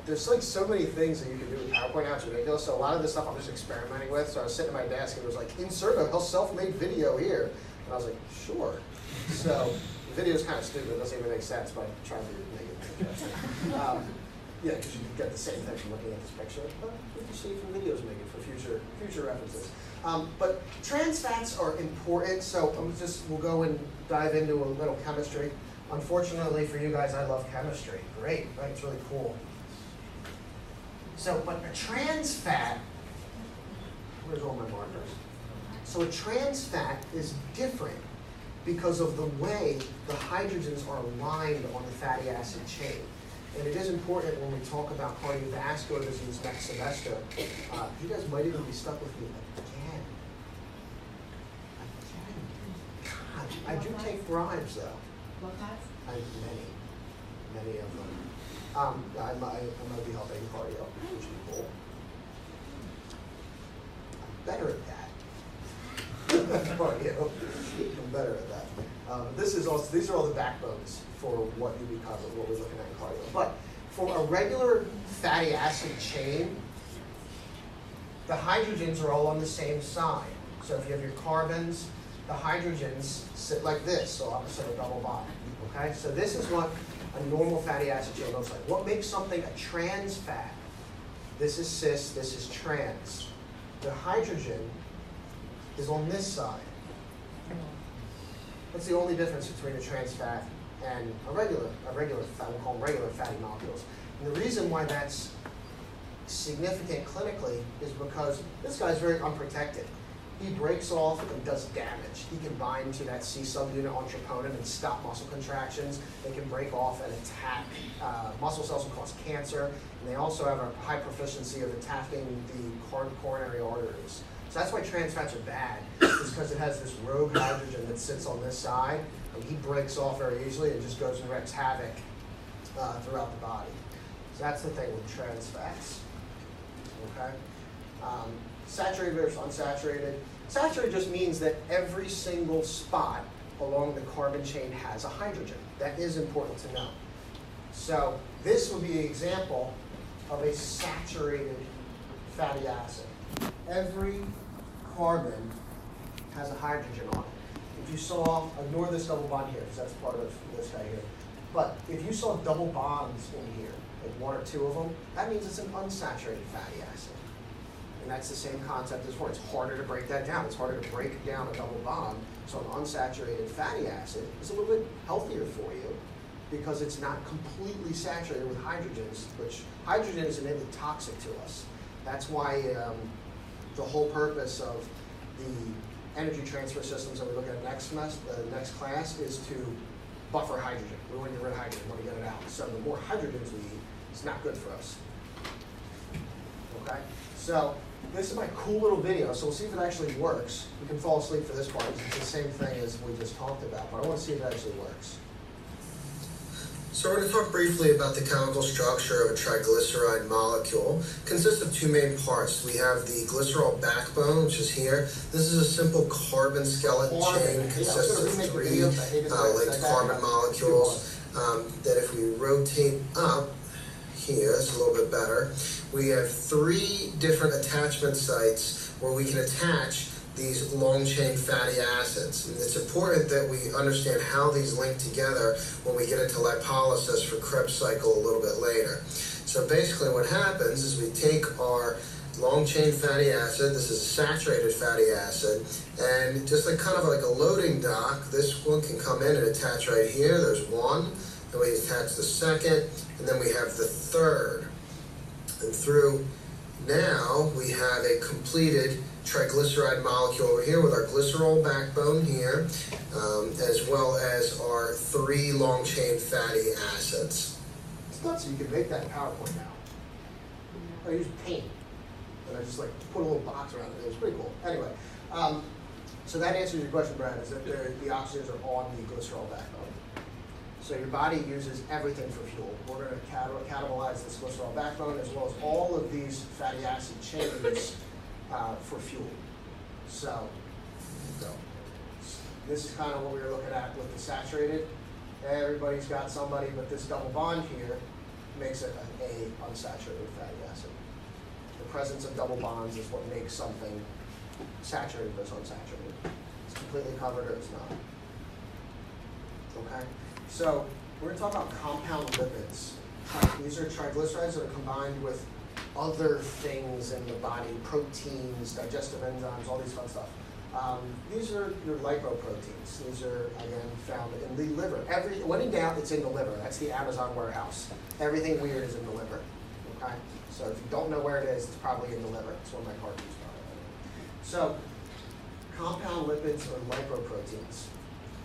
There's like so many things that you can do with PowerPoint now, it's ridiculous. So a lot of this stuff I'm just experimenting with. So I was sitting at my desk and it was like, insert a self-made video here. And I was like, sure. So the video's kind of stupid, it doesn't even make sense, but I tried to make it interesting. Yeah, because you can get the same thing from looking at this picture. But what you see from videos make it for future references. But trans fats are important, so we'll go and dive into a little chemistry. Unfortunately for you guys, I love chemistry. Great, right? It's really cool. So, but a trans fat, where's all my markers? So a trans fat is different because of the way the hydrogens are aligned on the fatty acid chain. And it is important when we talk about cardiovascular disease next semester. You guys might even be stuck with me again. God, I do take bribes though. What class? Many of them. I might be helping cardio, which would be cool. I'm better at that. Cardio. I'm better at that. These are all the backbones for what you become and what we're looking at in cardio. But for a regular fatty acid chain, the hydrogens are all on the same side. So if you have your carbons, the hydrogens sit like this, so opposite of double bond. Okay, so this is what a normal fatty acid chain looks like. What makes something a trans fat? This is cis, this is trans. The hydrogen is on this side. That's the only difference between a trans fat and a regular fat. We'll call them regular fatty molecules. And the reason why that's significant clinically is because this guy's very unprotected. He breaks off and does damage. He can bind to that C subunit on troponin and stop muscle contractions. They can break off and attack muscle cells and cause cancer. And they also have a high proficiency of attacking the coronary arteries. So that's why trans fats are bad, is because it has this rogue hydrogen that sits on this side, and he breaks off very easily and just goes and wreaks havoc throughout the body. So that's the thing with trans fats. Okay? Saturated versus unsaturated. Saturated just means that every single spot along the carbon chain has a hydrogen. That is important to know. So this would be an example of a saturated fatty acid. Every carbon has a hydrogen on it. If you saw, ignore this double bond here, because that's part of this guy here. But if you saw double bonds in here, like one or two of them, that means it's an unsaturated fatty acid. And that's the same concept as before. It's harder to break that down. It's harder to break down a double bond. So an unsaturated fatty acid is a little bit healthier for you because it's not completely saturated with hydrogens, which hydrogen is innately toxic to us. That's why the whole purpose of the energy transfer systems that we look at next class is to buffer hydrogen. We want to get rid of hydrogen, we want to get it out. So the more hydrogens we eat, it's not good for us. Okay? So this is my cool little video, so we'll see if it actually works. You can fall asleep for this part, because it's the same thing as we just talked about, but I want to see if it actually works. So we're going to talk briefly about the chemical structure of a triglyceride molecule. It consists of two main parts. We have the glycerol backbone, which is here. This is a simple carbon skeleton chain. It consists of three linked carbon molecules that if we rotate up here, it's a little bit better. We have three different attachment sites where we can attach these long-chain fatty acids. And it's important that we understand how these link together when we get into lipolysis for Krebs cycle a little bit later. So basically what happens is we take our long-chain fatty acid, this is a saturated fatty acid, and just like kind of like a loading dock, this one can come in and attach right here. There's one, then we attach the second, and then we have the third. And through now we have a completed triglyceride molecule over here with our glycerol backbone here, as well as our three long-chain fatty acids. It's nuts, you can make that in PowerPoint now. I use paint, and I just like put a little box around it. It was pretty cool. Anyway, so that answers your question, Brad, is that the oxygens are on the glycerol backbone. So your body uses everything for fuel. We're going to catabolize this glycerol backbone as well as all of these fatty acid chains for fuel. So this is kind of what we were looking at with the saturated. Everybody's got somebody, but this double bond here makes it a unsaturated fatty acid. The presence of double bonds is what makes something saturated versus unsaturated. It's completely covered or it's not. Okay? So we're going to talk about compound lipids. These are triglycerides that are combined with other things in the body, proteins, digestive enzymes, all these fun stuff. These are your lipoproteins. These are, again, found in the liver. When in doubt, it's in the liver. That's the Amazon warehouse. Everything weird is in the liver. Okay? So if you don't know where it is, it's probably in the liver. It's one of my cartoons. So compound lipids or lipoproteins.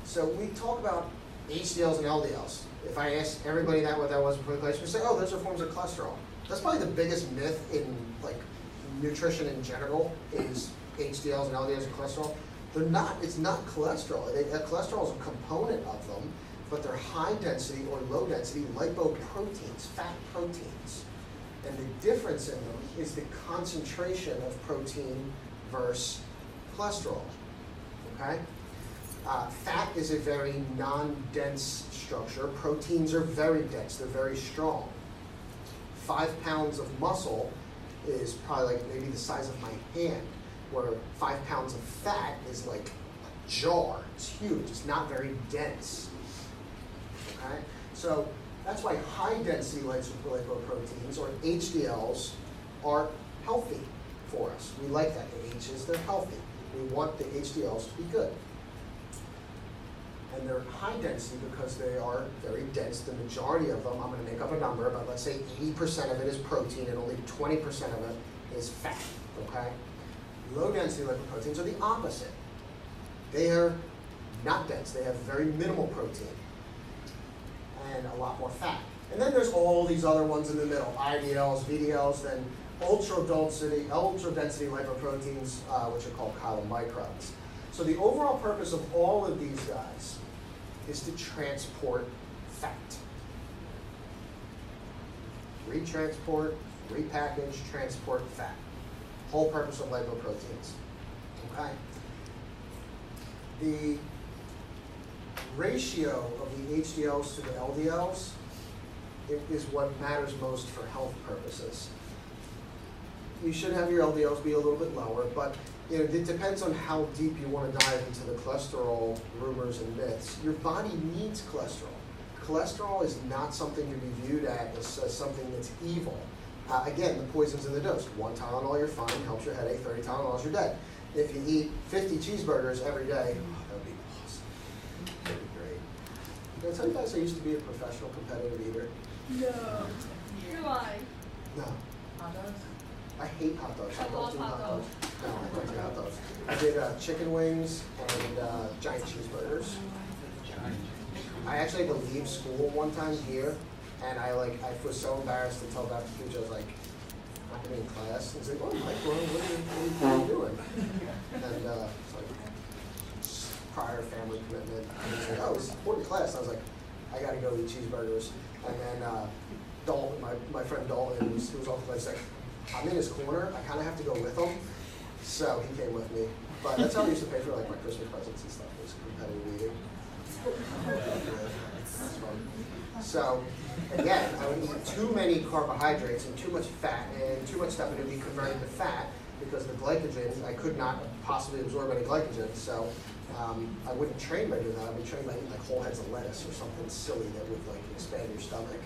So we talk about HDLs and LDLs. If I ask everybody what that was before the class, we say, oh, those are forms of cholesterol. That's probably the biggest myth in like nutrition in general is HDLs and LDLs and cholesterol. They're not. It's not cholesterol. Cholesterol is a component of them, but they're high density or low density lipoproteins, fat proteins. And the difference in them is the concentration of protein versus cholesterol. Okay? Fat is a very non-dense structure. Proteins are very dense. They're very strong. 5 pounds of muscle is probably like maybe the size of my hand, where 5 pounds of fat is like a jar. It's huge. It's not very dense. Okay? So That's why high-density lipoproteins, or HDLs, are healthy for us. We like that. The H is they're healthy. We want the HDLs to be good. And they're high density because they are very dense. The majority of them, I'm going to make up a number, but let's say 80% of it is protein and only 20% of it is fat, okay? Low density lipoproteins are the opposite. They are not dense. They have very minimal protein and a lot more fat. And then there's all these other ones in the middle, IDLs, VDLs, then ultra density lipoproteins, which are called chylomicrons. So the overall purpose of all of these guys is to transport fat. Retransport, repackage, transport fat. Whole purpose of lipoproteins. Okay? The ratio of the HDLs to the LDLs is what matters most for health purposes. You should have your LDLs be a little bit lower, but it depends on how deep you want to dive into the cholesterol rumors and myths. Your body needs cholesterol. Cholesterol is not something to be viewed as something that's evil. Again, the poison's in the dose. 1 Tylenol, you're fine, helps your headache. 30 Tylenols, you're dead. If you eat 50 cheeseburgers every day, that would be awesome. That would be great. Did I tell you guys I used to be a professional competitive eater? No. You're lying. No. Hot dogs? I hate hot dogs. I don't love do hot dogs. No, I don't do hot dogs. I did chicken wings and giant cheeseburgers. I actually had to leave school one time here, and I was so embarrassed to tell Dr. Fuji. I was like, I'm not in class. He's like, oh, Mike, what are you doing? And it's like prior family commitment. And he's like, oh, it's important class. And I was like, I got to go eat cheeseburgers. And then Dalton, my friend Dalton, who was off the place, like, I'm in his corner. I kind of have to go with him. So he came with me. But that's how I used to pay for like my Christmas presents and stuff, was competitive eating. That's fun. So again, I would eat too many carbohydrates and too much fat and too much stuff, and it would be converted to fat because the glycogen, I could not possibly absorb any glycogen. So I wouldn't train by doing that. I would train by eating like whole heads of lettuce or something silly that would like expand your stomach.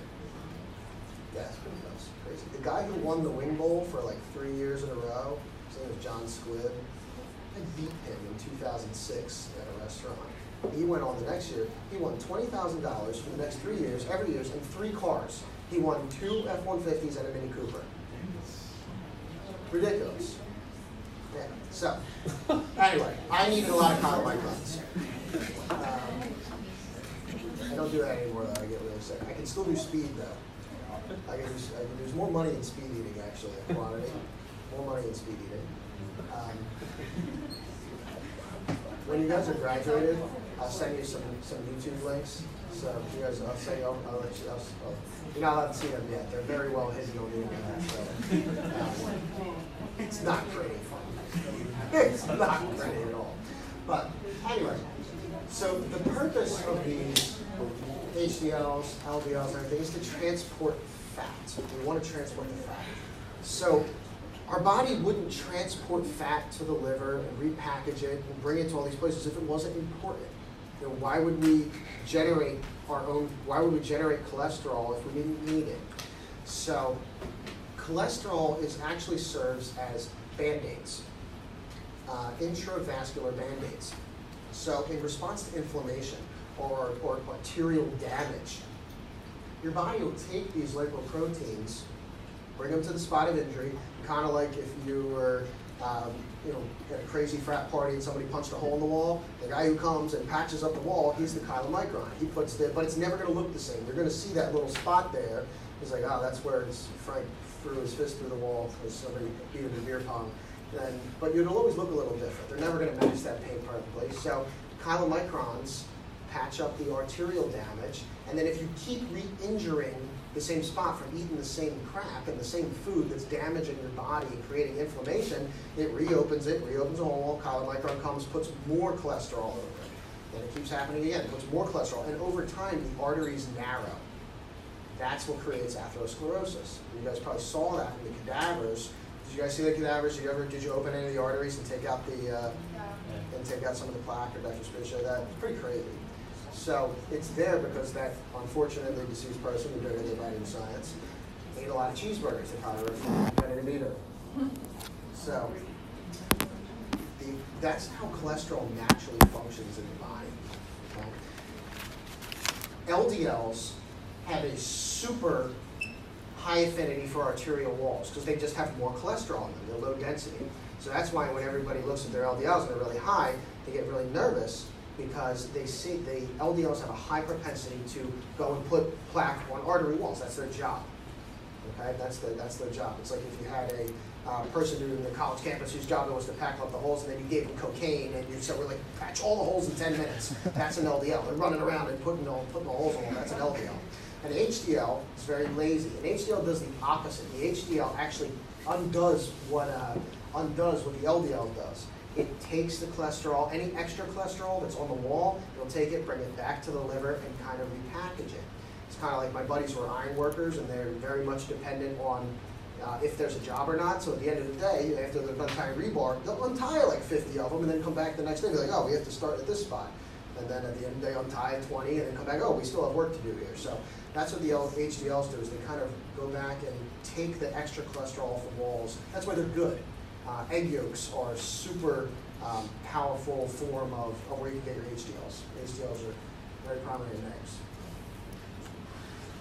Yeah, it's pretty gross, crazy. The guy who won the Wing Bowl for like 3 years in a row, his name was John Squid. I beat him in 2006 at a restaurant. He went on the next year. He won $20,000 for the next 3 years, every year, in 3 cars. He won 2 F-150s and a Mini Cooper. Ridiculous. Yeah. So, anyway, I needed a lot of chylomicrons. I don't do that anymore though. I get really sick. I can still do speed though. There's more money in speed eating actually, in quantity. More money in speed eating. When you guys are graduated, I'll send you some YouTube links. So you guys, I'll let you. You're not allowed to see them yet. They're very well hidden on the internet. So it's not pretty. It's not pretty at all. But anyway, so the purpose of these HDLs, LDLs, and everything is to transport fat. We want to transport the fat. So our body wouldn't transport fat to the liver and repackage it and bring it to all these places if it wasn't important. You know, why would we generate cholesterol if we didn't need it? So cholesterol actually serves as Band-Aids, intravascular Band-Aids. So in response to inflammation or arterial damage, your body will take these lipoproteins, bring them to the spot of injury, kind of like if you were at a crazy frat party and somebody punched a hole in the wall. The guy who comes and patches up the wall, he's the chylomicron. He puts but it's never going to look the same. You're going to see that little spot there. It's like, oh, that's where Frank threw his fist through the wall because somebody beat him in beer pong. But it'll always look a little different. They're never going to match that paint part of the place. So chylomicrons patch up the arterial damage, and then if you keep re-injuring the same spot from eating the same crap and the same food that's damaging your body and creating inflammation, it reopens a hole, chylomicron comes, puts more cholesterol over it. Then it keeps happening again, it puts more cholesterol, and over time the arteries narrow. That's what creates atherosclerosis. You guys probably saw that in the cadavers. Did you guys see the cadavers? Did you open any of the arteries and take out some of the plaque, or Dr. Spitz showed that? It's pretty crazy. So it's there because that unfortunately deceased person who donated writing science ate a lot of cheeseburgers at higher than either. So that's how cholesterol naturally functions in the body. Okay? LDLs have a super high affinity for arterial walls because they just have more cholesterol in them. They're low density. So that's why when everybody looks at their LDLs and they're really high, they get really nervous because they see the LDLs have a high propensity to go and put plaque on artery walls. That's their job. Okay, that's their job. It's like if you had a person in the college campus whose job it was to pack up the holes, and then you gave them cocaine, and you said, "We're like patch all the holes in 10 minutes." That's an LDL. They're running around and putting the holes on them. That's an LDL. An HDL is very lazy. An HDL does the opposite. The HDL actually undoes what the LDL does. It takes the cholesterol, any extra cholesterol that's on the wall, it'll take it, bring it back to the liver, and kind of repackage it. It's kind of like my buddies who are iron workers, and they're very much dependent on if there's a job or not. So at the end of the day, after they're done tying rebar, they'll untie like 50 of them, and then come back the next day and be like, "Oh, we have to start at this spot." And then at the end, they untie 20, and then come back, "Oh, we still have work to do here." So that's what the HDLs do, is they kind of go back and take the extra cholesterol off the walls. That's why they're good. Egg yolks are a super powerful form of where you can get your HDLs. HDLs are very prominent in eggs.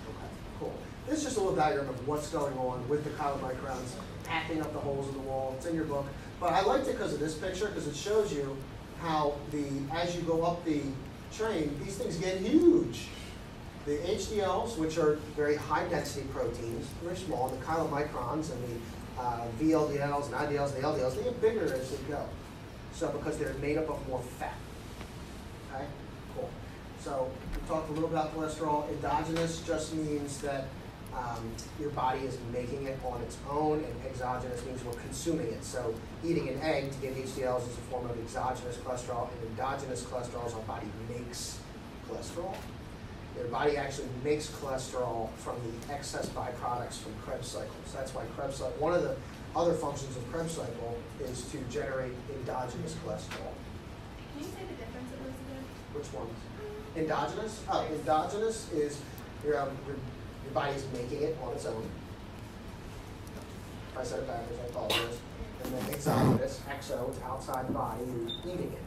Okay, cool. This is just a little diagram of what's going on with the chylomicrons, packing up the holes in the wall. It's in your book. But I liked it because of this picture, because it shows you how as you go up the train, these things get huge. The HDLs, which are very high density proteins, very small, the chylomicrons and the VLDLs and IDLs and the LDLs, they get bigger as they go. So because they're made up of more fat. Okay, cool. So we talked a little about cholesterol. Endogenous just means that your body is making it on its own, and exogenous means we're consuming it. So eating an egg to get HDLs is a form of exogenous cholesterol, and endogenous cholesterol is our body makes cholesterol. Your body actually makes cholesterol from the excess byproducts from Krebs cycles. That's why Krebs cycle, one of the other functions of Krebs cycle is to generate endogenous cholesterol. Can you say the difference of those again? Which ones? Endogenous? Oh, endogenous is your body's making it on its own. If I said it backwards, I apologize. And then exogenous, exo, it's outside the body, you're eating it.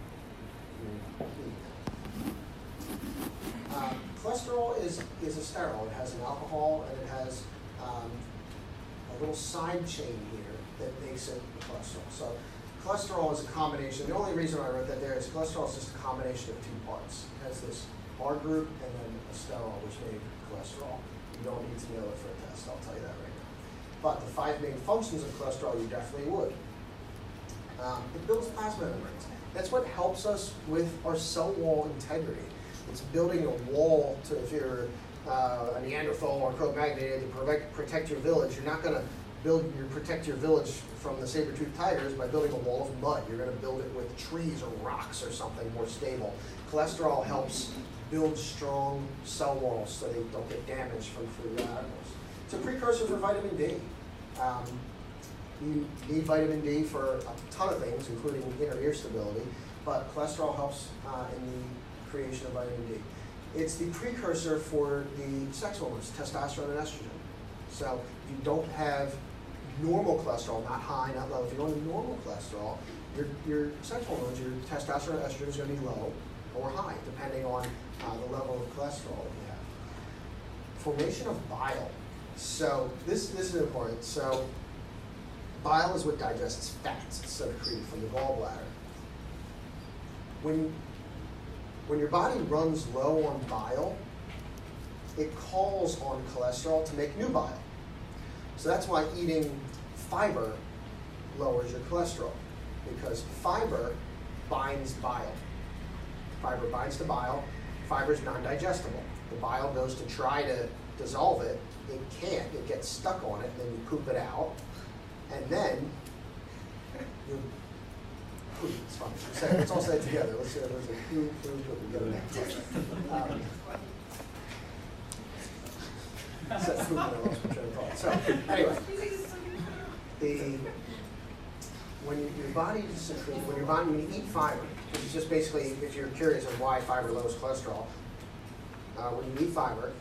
Cholesterol is a sterol. It has an alcohol, and it has a little side chain here that makes it cholesterol. So cholesterol is a combination. The only reason I wrote that there is cholesterol is just a combination of two parts. It has this R group and then a sterol, which made cholesterol. You don't need to know it for a test. I'll tell you that right now. But the 5 main functions of cholesterol, you definitely would. It builds plasma membranes. That's what helps us with our cell wall integrity. It's building a wall to, if you're a Neanderthal or Cro-Magnon to protect your village, you're not going to protect your village from the saber-toothed tigers by building a wall of mud. You're going to build it with trees or rocks or something more stable. Cholesterol helps build strong cell walls so they don't get damaged from free radicals. It's a precursor for vitamin D. You need vitamin D for a ton of things, including inner ear stability, but cholesterol helps in the creation of vitamin D. It's the precursor for the sex hormones, testosterone and estrogen. So if you don't have normal cholesterol, not high, not low, if you don't have normal cholesterol, your sex hormones, your testosterone and estrogen is going to be low or high, depending on the level of cholesterol that you have. Formation of bile. So this is important. So bile is what digests fats secreted from the gallbladder. When your body runs low on bile, it calls on cholesterol to make new bile. So that's why eating fiber lowers your cholesterol, because fiber binds bile. Fiber binds to bile. Fiber is non-digestible. The bile goes to try to dissolve it. It can't. It gets stuck on it, and then you poop it out. And then you poop. It's fun. Let's all say it together. Let's say there's a poop. We go next. So anyway, when you eat fiber, which is just basically, if you're curious of why fiber lowers cholesterol, when you eat fiber,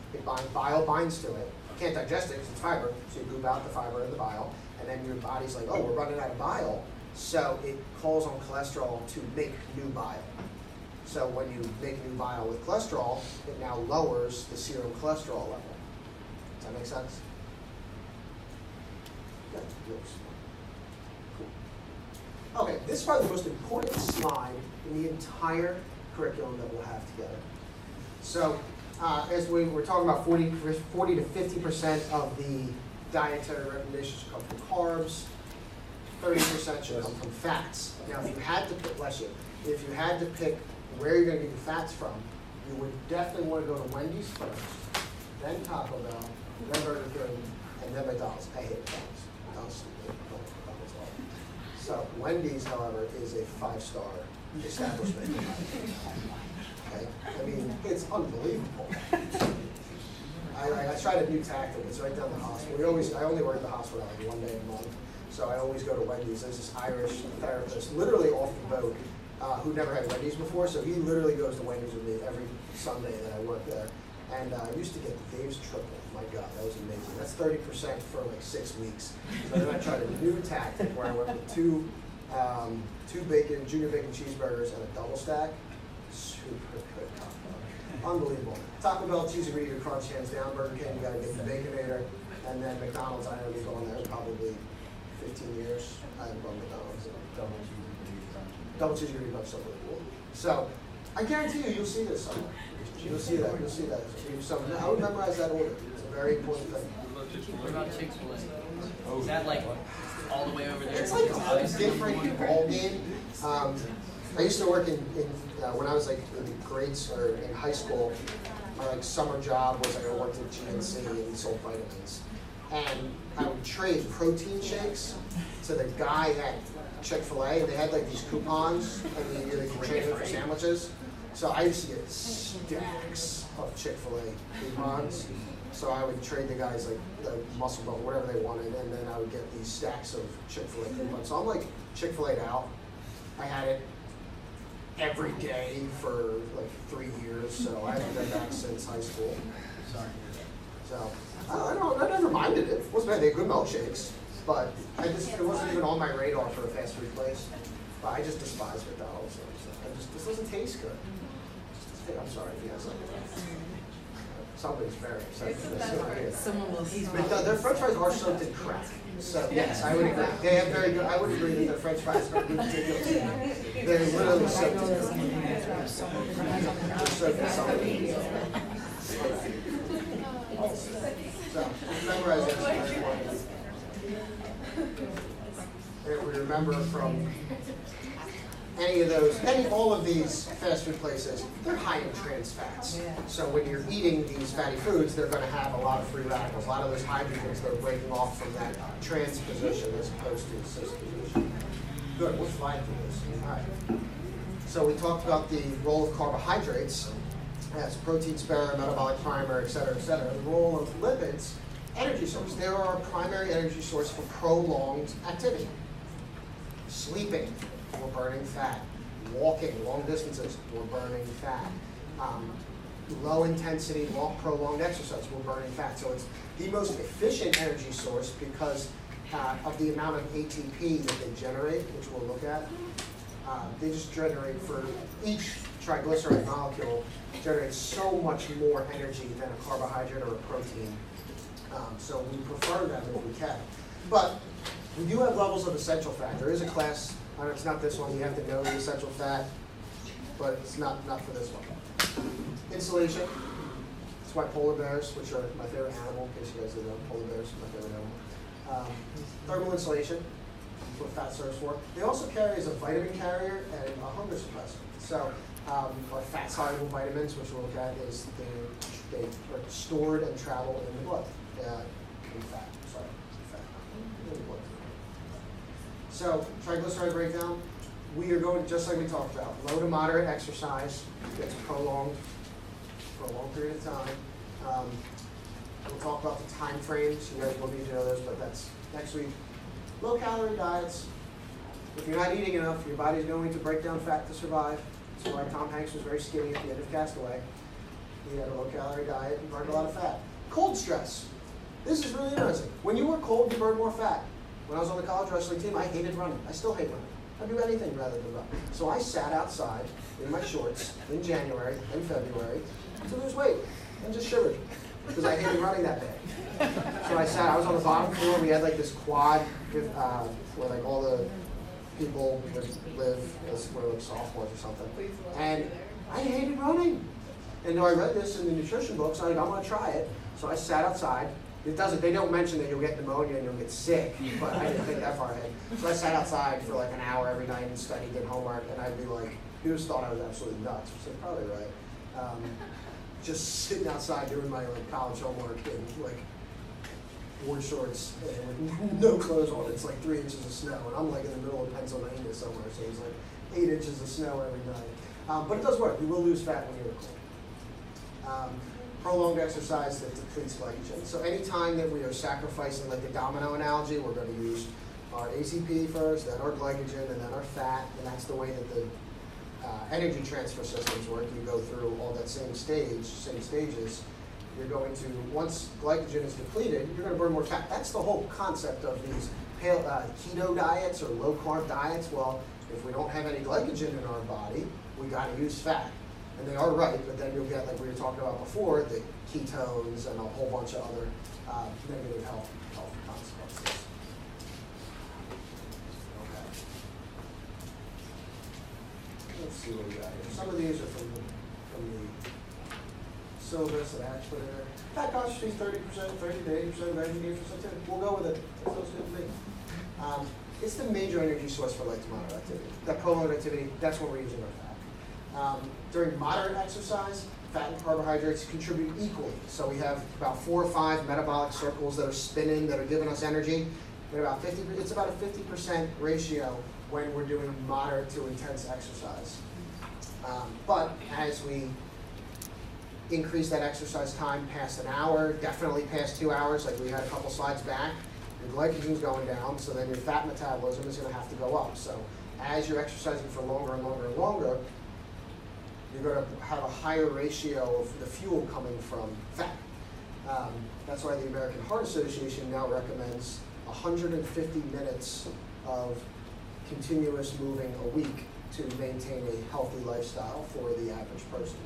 bile binds to it. You can't digest it because it's fiber, so you poop out the fiber in the bile, and then your body's like, oh, we're running out of bile, so it calls on cholesterol to make new bile. So when you make new bile with cholesterol, it now lowers the serum cholesterol level. Does that make sense? Good. Looks cool. Okay, this is probably the most important slide in the entire curriculum that we'll have together. So as we were talking about 40 to 50% of the dietary recommendations should come from carbs, 30% should come from fats. Now if you had to pick, bless you, if you had to pick where you're going to get your fats from, you would definitely want to go to Wendy's first, then Taco Bell, then Burger King, and then McDonald's. I hate McDonald's. McDonald's is stupid. I don't like McDonald's at all. So Wendy's, however, is a 5-star establishment. Okay? I mean, it's unbelievable. I tried a new tactic. It's right down the hospital. I only work at the hospital like one day a month, so I always go to Wendy's. There's this Irish therapist, literally off the boat, who never had Wendy's before, so he literally goes to Wendy's with me every Sunday that I work there. And I used to get Dave's triple. My God, that was amazing. That's 30% for like 6 weeks. So then I tried a new tactic where I went with two junior bacon cheeseburgers and a double stack. Super good combo. Unbelievable. Taco Bell, cheesy burrito crunch, hands down. Burger King, you gotta get the Baconator. And then McDonald's, I haven't been going there probably 15 years. I haven't gone to McDonald's. Double cheesy burrito crunch, something cool. So I guarantee you, you'll see this somewhere. You'll see that. You'll see that. I would memorize that order. It's a very important thing. What about Chick-fil-A? Is that like all the way over there? It's like a whole different ball game. I used to work in when I was like in grades or in high school. My like summer job was I worked at GNC and sold vitamins, and I would trade protein shakes to the guy at Chick-fil-A. They had like these coupons, and you could trade them for sandwiches. So I used to get stacks of Chick-fil-A coupons. So I would trade the guys like the muscle bone, whatever they wanted, and then I would get these stacks of Chick-fil-A coupons. So I'm like Chick-fil-A'd out. I had it every day for like 3 years, so I haven't been back since high school. Sorry. So I never minded it. It wasn't bad. They had good milkshakes, but it wasn't even on my radar for a fast food place. But I just despise McDonald's. This doesn't taste good. I'm sorry if you guys like that. Somebody's very upset with this. Someone will see. Their French fries are soaked in crack. So yes, I would agree. They have very good. I would agree that their French fries are ridiculous. They're literally soaked in crack. They're soaked in something. So memorize this. And we remember from all of these fast food places, they're high in trans fats. So when you're eating these fatty foods, they're going to have a lot of free radicals. A lot of those hydrogens they're breaking off from that trans position as opposed to cis position. Good, we'll slide through this. All right. So we talked about the role of carbohydrates as protein sparer, metabolic primer, et cetera, et cetera. The role of lipids, energy source. They are a primary energy source for prolonged activity. Sleeping, we're burning fat. Walking long distances, we're burning fat. Low intensity, prolonged exercise, we're burning fat. So it's the most efficient energy source because of the amount of ATP that they generate, which we'll look at. They just generate for each triglyceride molecule generates so much more energy than a carbohydrate or a protein. So we prefer them if we can. But we do have levels of essential fat. There is a class, it's not this one, you have to know the essential fat, but it's not for this one. Insulation. That's why polar bears, which are my favorite animal, in case you guys didn't know, polar bears are my favorite animal. Thermal insulation, that's what fat serves for. They also carry as a vitamin carrier and a hunger suppressor. So our fat-soluble vitamins, which we'll look at, is they are stored and travel in the blood. In fat, in the blood. So triglyceride breakdown, we are going, just like we talked about, low to moderate exercise gets prolonged for a long period of time. We'll talk about the time frames. You guys will need to know those, but that's next week. Low-calorie diets. If you're not eating enough, your body's going to break down fat to survive. That's why Tom Hanks was very skinny at the end of Castaway. He had a low-calorie diet and burned a lot of fat. Cold stress. This is really interesting. When you were cold, you burned more fat. When I was on the college wrestling team, I hated running. I still hate running. I'd do anything rather than run. So I sat outside in my shorts in January and February to lose weight and just shivered because I hated running that day. So I was on the bottom floor. We had like this quad where like all the people would live. We're like sophomores or something. And I hated running. And I read this in the nutrition books. I'm like, I'm gonna try it. So I sat outside. They don't mention that you'll get pneumonia and you'll get sick, but I didn't think that far ahead. So I sat outside for like an hour every night and studied, did homework, and I'd be like, he just thought I was absolutely nuts. I said, probably right. Just sitting outside doing my like college homework in like board shorts and with no clothes on. It's like 3 inches of snow, and I'm like in the middle of Pennsylvania somewhere, so it's like 8 inches of snow every night. But it does work. You will lose fat when you're cold. Prolonged exercise that depletes glycogen. So anytime that we are sacrificing, like the domino analogy, we're going to use our ATP first, then our glycogen, and then our fat, and that's the way that the energy transfer systems work. You go through all that same stages. You're going to, once glycogen is depleted, you're going to burn more fat. That's the whole concept of these keto diets or low-carb diets. Well, if we don't have any glycogen in our body, we got to use fat. And they are right, but then you'll get, like we were talking about before, the ketones and a whole bunch of other negative health consequences. Okay. Let's see what we got here. Some of these are from the syllabus that Ash put in there. Fat constitutes 30%, 30 to 80% of energy needs for substitute. We'll go with it. That's those good to me. It's the major energy source for light to moderate activity. That prolonged activity, that's what we're using our fat. During moderate exercise, fat and carbohydrates contribute equally. So we have about 4 or 5 metabolic circles that are spinning, that are giving us energy. And it's about a 50% ratio when we're doing moderate to intense exercise. But as we increase that exercise time past an hour, definitely past 2 hours, like we had a couple slides back, your glycogen's going down, so then your fat metabolism is going to have to go up. So as you're exercising for longer and longer and longer, you're going to have a higher ratio of the fuel coming from fat. That's why the American Heart Association now recommends 150 minutes of continuous moving a week to maintain a healthy lifestyle for the average person.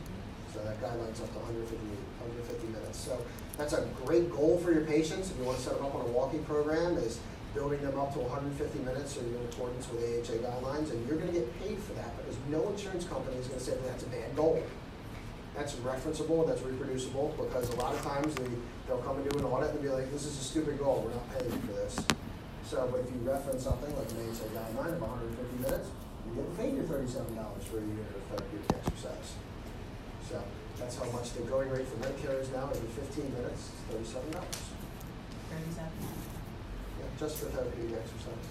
So that guideline's up to 150 minutes. So that's a great goal for your patients. If you want to set them up on a walking program, is building them up to 150 minutes so you're in accordance with AHA guidelines, and you're going to get paid for that because no insurance company is going to say that that's a bad goal. That's referenceable, that's reproducible, because a lot of times they'll come and do an audit and be like, this is a stupid goal, we're not paying you for this. So, but if you reference something like an AHA guideline of 150 minutes, you get paid your $37 for a unit of therapeutic exercise. So that's how much the going rate for Medicare is now. Every 15 minutes, it's $37. 37. Just for therapeutic exercise.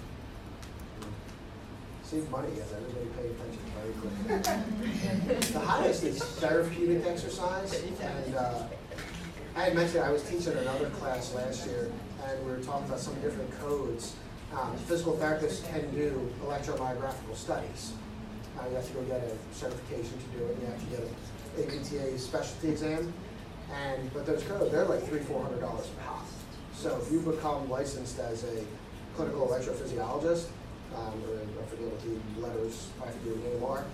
Save money as everybody pay attention very quickly. The highest is therapeutic exercise, and I had mentioned I was teaching another class last year, and we were talking about some different codes. Physical therapists can do electromyographical studies. You have to go get a certification to do it. You have to get an APTA specialty exam, but those codes, they're like $300-400 a pop. So if you become licensed as a clinical electrophysiologist, or I forget what the letters, I forget your name are,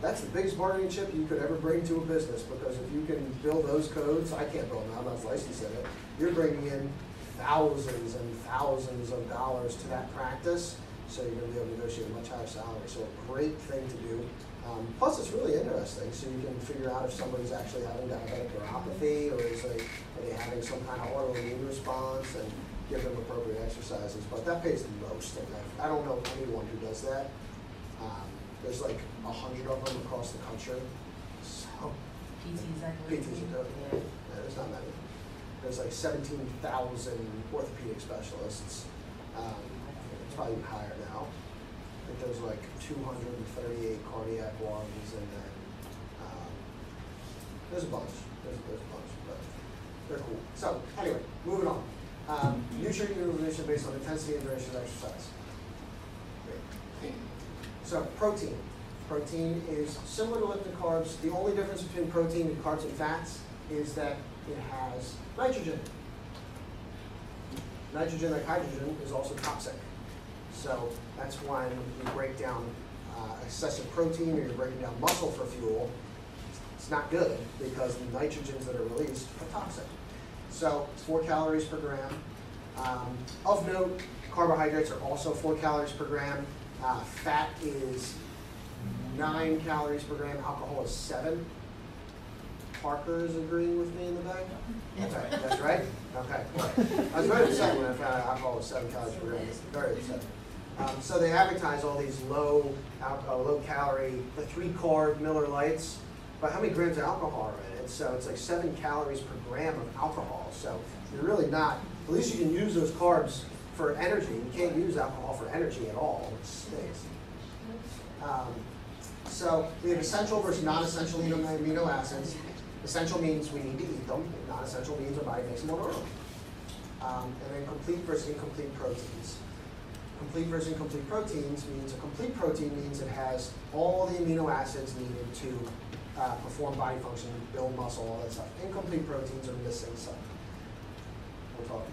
that's the biggest bargaining chip you could ever bring to a business, because if you can build those codes, I can't build them, I'm not licensed in it, you're bringing in thousands and thousands of dollars to that practice, so you're going to be able to negotiate a much higher salary. So a great thing to do. Plus, it's really interesting, so you can figure out if somebody's actually having diabetic neuropathy, or are they having some kind of autoimmune response, and give them appropriate exercises. But that pays the most. I don't know anyone who does that. There's like 100 of them across the country. So PTs, I believe. PTs are doing it. Yeah, there's not many. There's like 17,000 orthopedic specialists. It's probably even higher now. I think there's like 238 cardiac ones, and then there's a bunch. There's a bunch, but they're cool. So anyway, moving on. Nutrient utilization based on intensity and duration of exercise. So protein. Protein is similar to lipid carbs. The only difference between protein and carbs and fats is that it has nitrogen. Nitrogen, like hydrogen, is also toxic. So that's when you break down excessive protein or you're breaking down muscle for fuel, it's not good because the nitrogens that are released are toxic. So it's 4 calories per gram. Of note, carbohydrates are also 4 calories per gram. Fat is 9 calories per gram. Alcohol is 7. Parker is agreeing with me in the back? Okay, that's right? Okay, cool. I was very upset when I found out alcohol was 7 calories per gram. Very upset. So they advertise all these low calorie, the 3 carb Miller Lights, but how many grams of alcohol are in it? So it's like 7 calories per gram of alcohol. So you're really not, at least you can use those carbs for energy. You can't use alcohol for energy at all, which stinks. So we have essential versus non-essential amino acids. Essential means we need to eat them. Non-essential means our body makes them on our own. And then complete versus incomplete proteins. Complete versus incomplete proteins means a complete protein means it has all the amino acids needed to perform body function, build muscle, all that stuff. Incomplete proteins are missing some.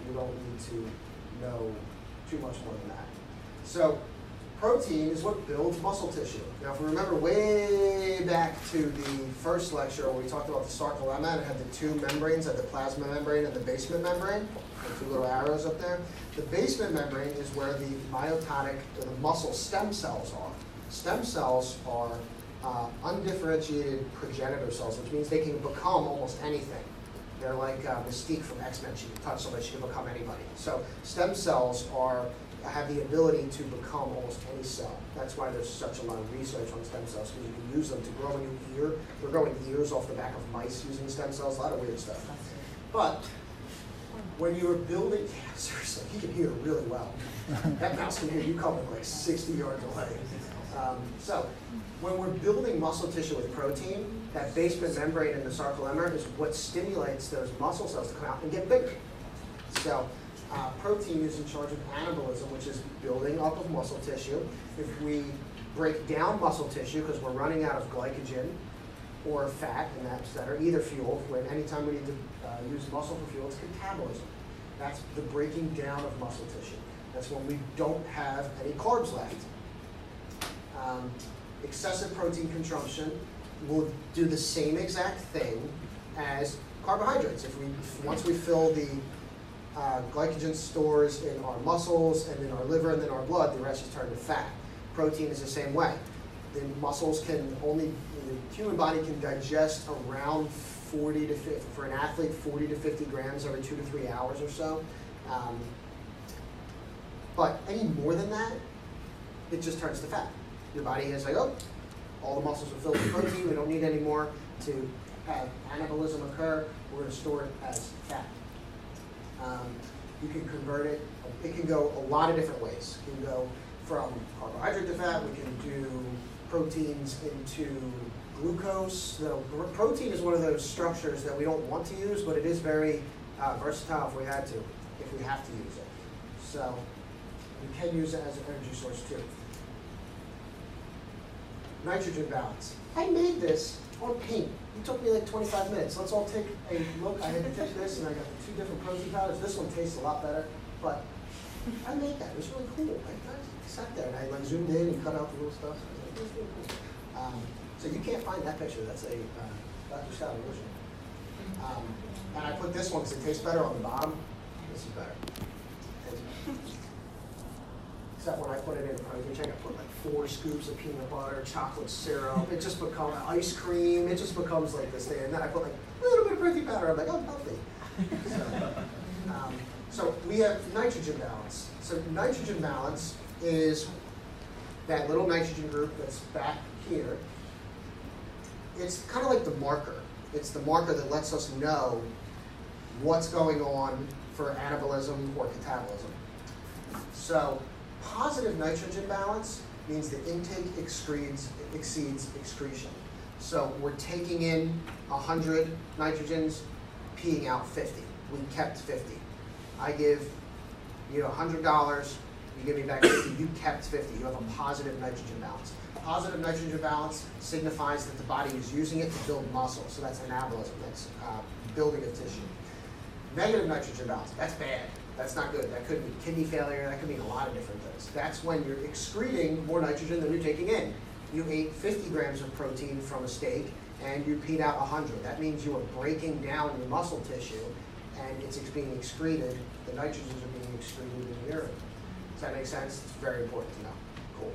You don't need to know too much more than that. So protein is what builds muscle tissue. Now, if we remember way back to the first lecture where we talked about the sarcolemma, it had the 2 membranes, the plasma membrane and the basement membrane, the 2 little arrows up there. The basement membrane is where the mitotic, or the muscle stem cells are. Stem cells are undifferentiated progenitor cells, which means they can become almost anything. They're like Mystique from X-Men. She can touch somebody, she can become anybody. So stem cells have the ability to become almost any cell. That's why there's such a lot of research on stem cells, because you can use them to grow a new ear. We're growing ears off the back of mice using stem cells, a lot of weird stuff. But when you're building, yeah, seriously, he can hear really well. That mouse can hear you coming like 60 yards away. So when we're building muscle tissue with protein, that basement membrane in the sarcolemma is what stimulates those muscle cells to come out and get bigger. So protein is in charge of anabolism, which is building up of muscle tissue. If we break down muscle tissue because we're running out of glycogen or fat, and that's that, or either fuel, when anytime we need to use muscle for fuel, it's catabolism. That's the breaking down of muscle tissue. That's when we don't have any carbs left. Excessive protein consumption will do the same exact thing as carbohydrates. Once we fill the glycogen stores in our muscles and in our liver and then our blood, the rest is turned to fat. Protein is the same way. The muscles can only, the human body can digest around 40 to 50, for an athlete, 40 to 50 grams every 2 to 3 hours or so. But any more than that, it just turns to fat. Your body is like, oh, all the muscles are filled with protein, we don't need any more to have anabolism occur, we're going to store it as fat. You can convert it, it can go a lot of different ways. It can go from carbohydrate to fat, we can do proteins into glucose. So protein is one of those structures that we don't want to use, but it is very versatile if we have to use it. So we can use it as an energy source too. Nitrogen balance. I made this on paint. It took me like 25 minutes. Let's all take a look. I had to take this and I got the 2 different protein powders. This one tastes a lot better, but I made that. It was really cool. I sat there and I like zoomed in and cut out the little stuff. It was really cool. So you can't find that picture. That's a Dr. Scott original. And I put this one because it tastes better on the bottom. This is better. Except when I put it in protein shake, I put like 4 scoops of peanut butter, chocolate syrup. It just becomes ice cream. It just becomes like this thing. And then I put like a little bit of protein powder. I'm like, oh, healthy. So we have nitrogen balance. So nitrogen balance is that little nitrogen group that's back here. It's kind of like the marker. It's the marker that lets us know what's going on for anabolism or catabolism. So positive nitrogen balance means the intake exceeds excretion. So we're taking in 100 nitrogens, peeing out 50. We kept 50. I give you $100 You give me back 50, you kept 50. You have a positive nitrogen balance. Positive nitrogen balance signifies that the body is using it to build muscle. So that's anabolism, that's building of tissue. Negative nitrogen balance, that's bad. That's not good. That could be kidney failure. That could mean a lot of different things. That's when you're excreting more nitrogen than you're taking in. You ate 50 grams of protein from a steak and you peed out 100. That means you are breaking down your muscle tissue and it's being excreted. The nitrogens are being excreted in the urine. Does that make sense? It's very important to know. Cool.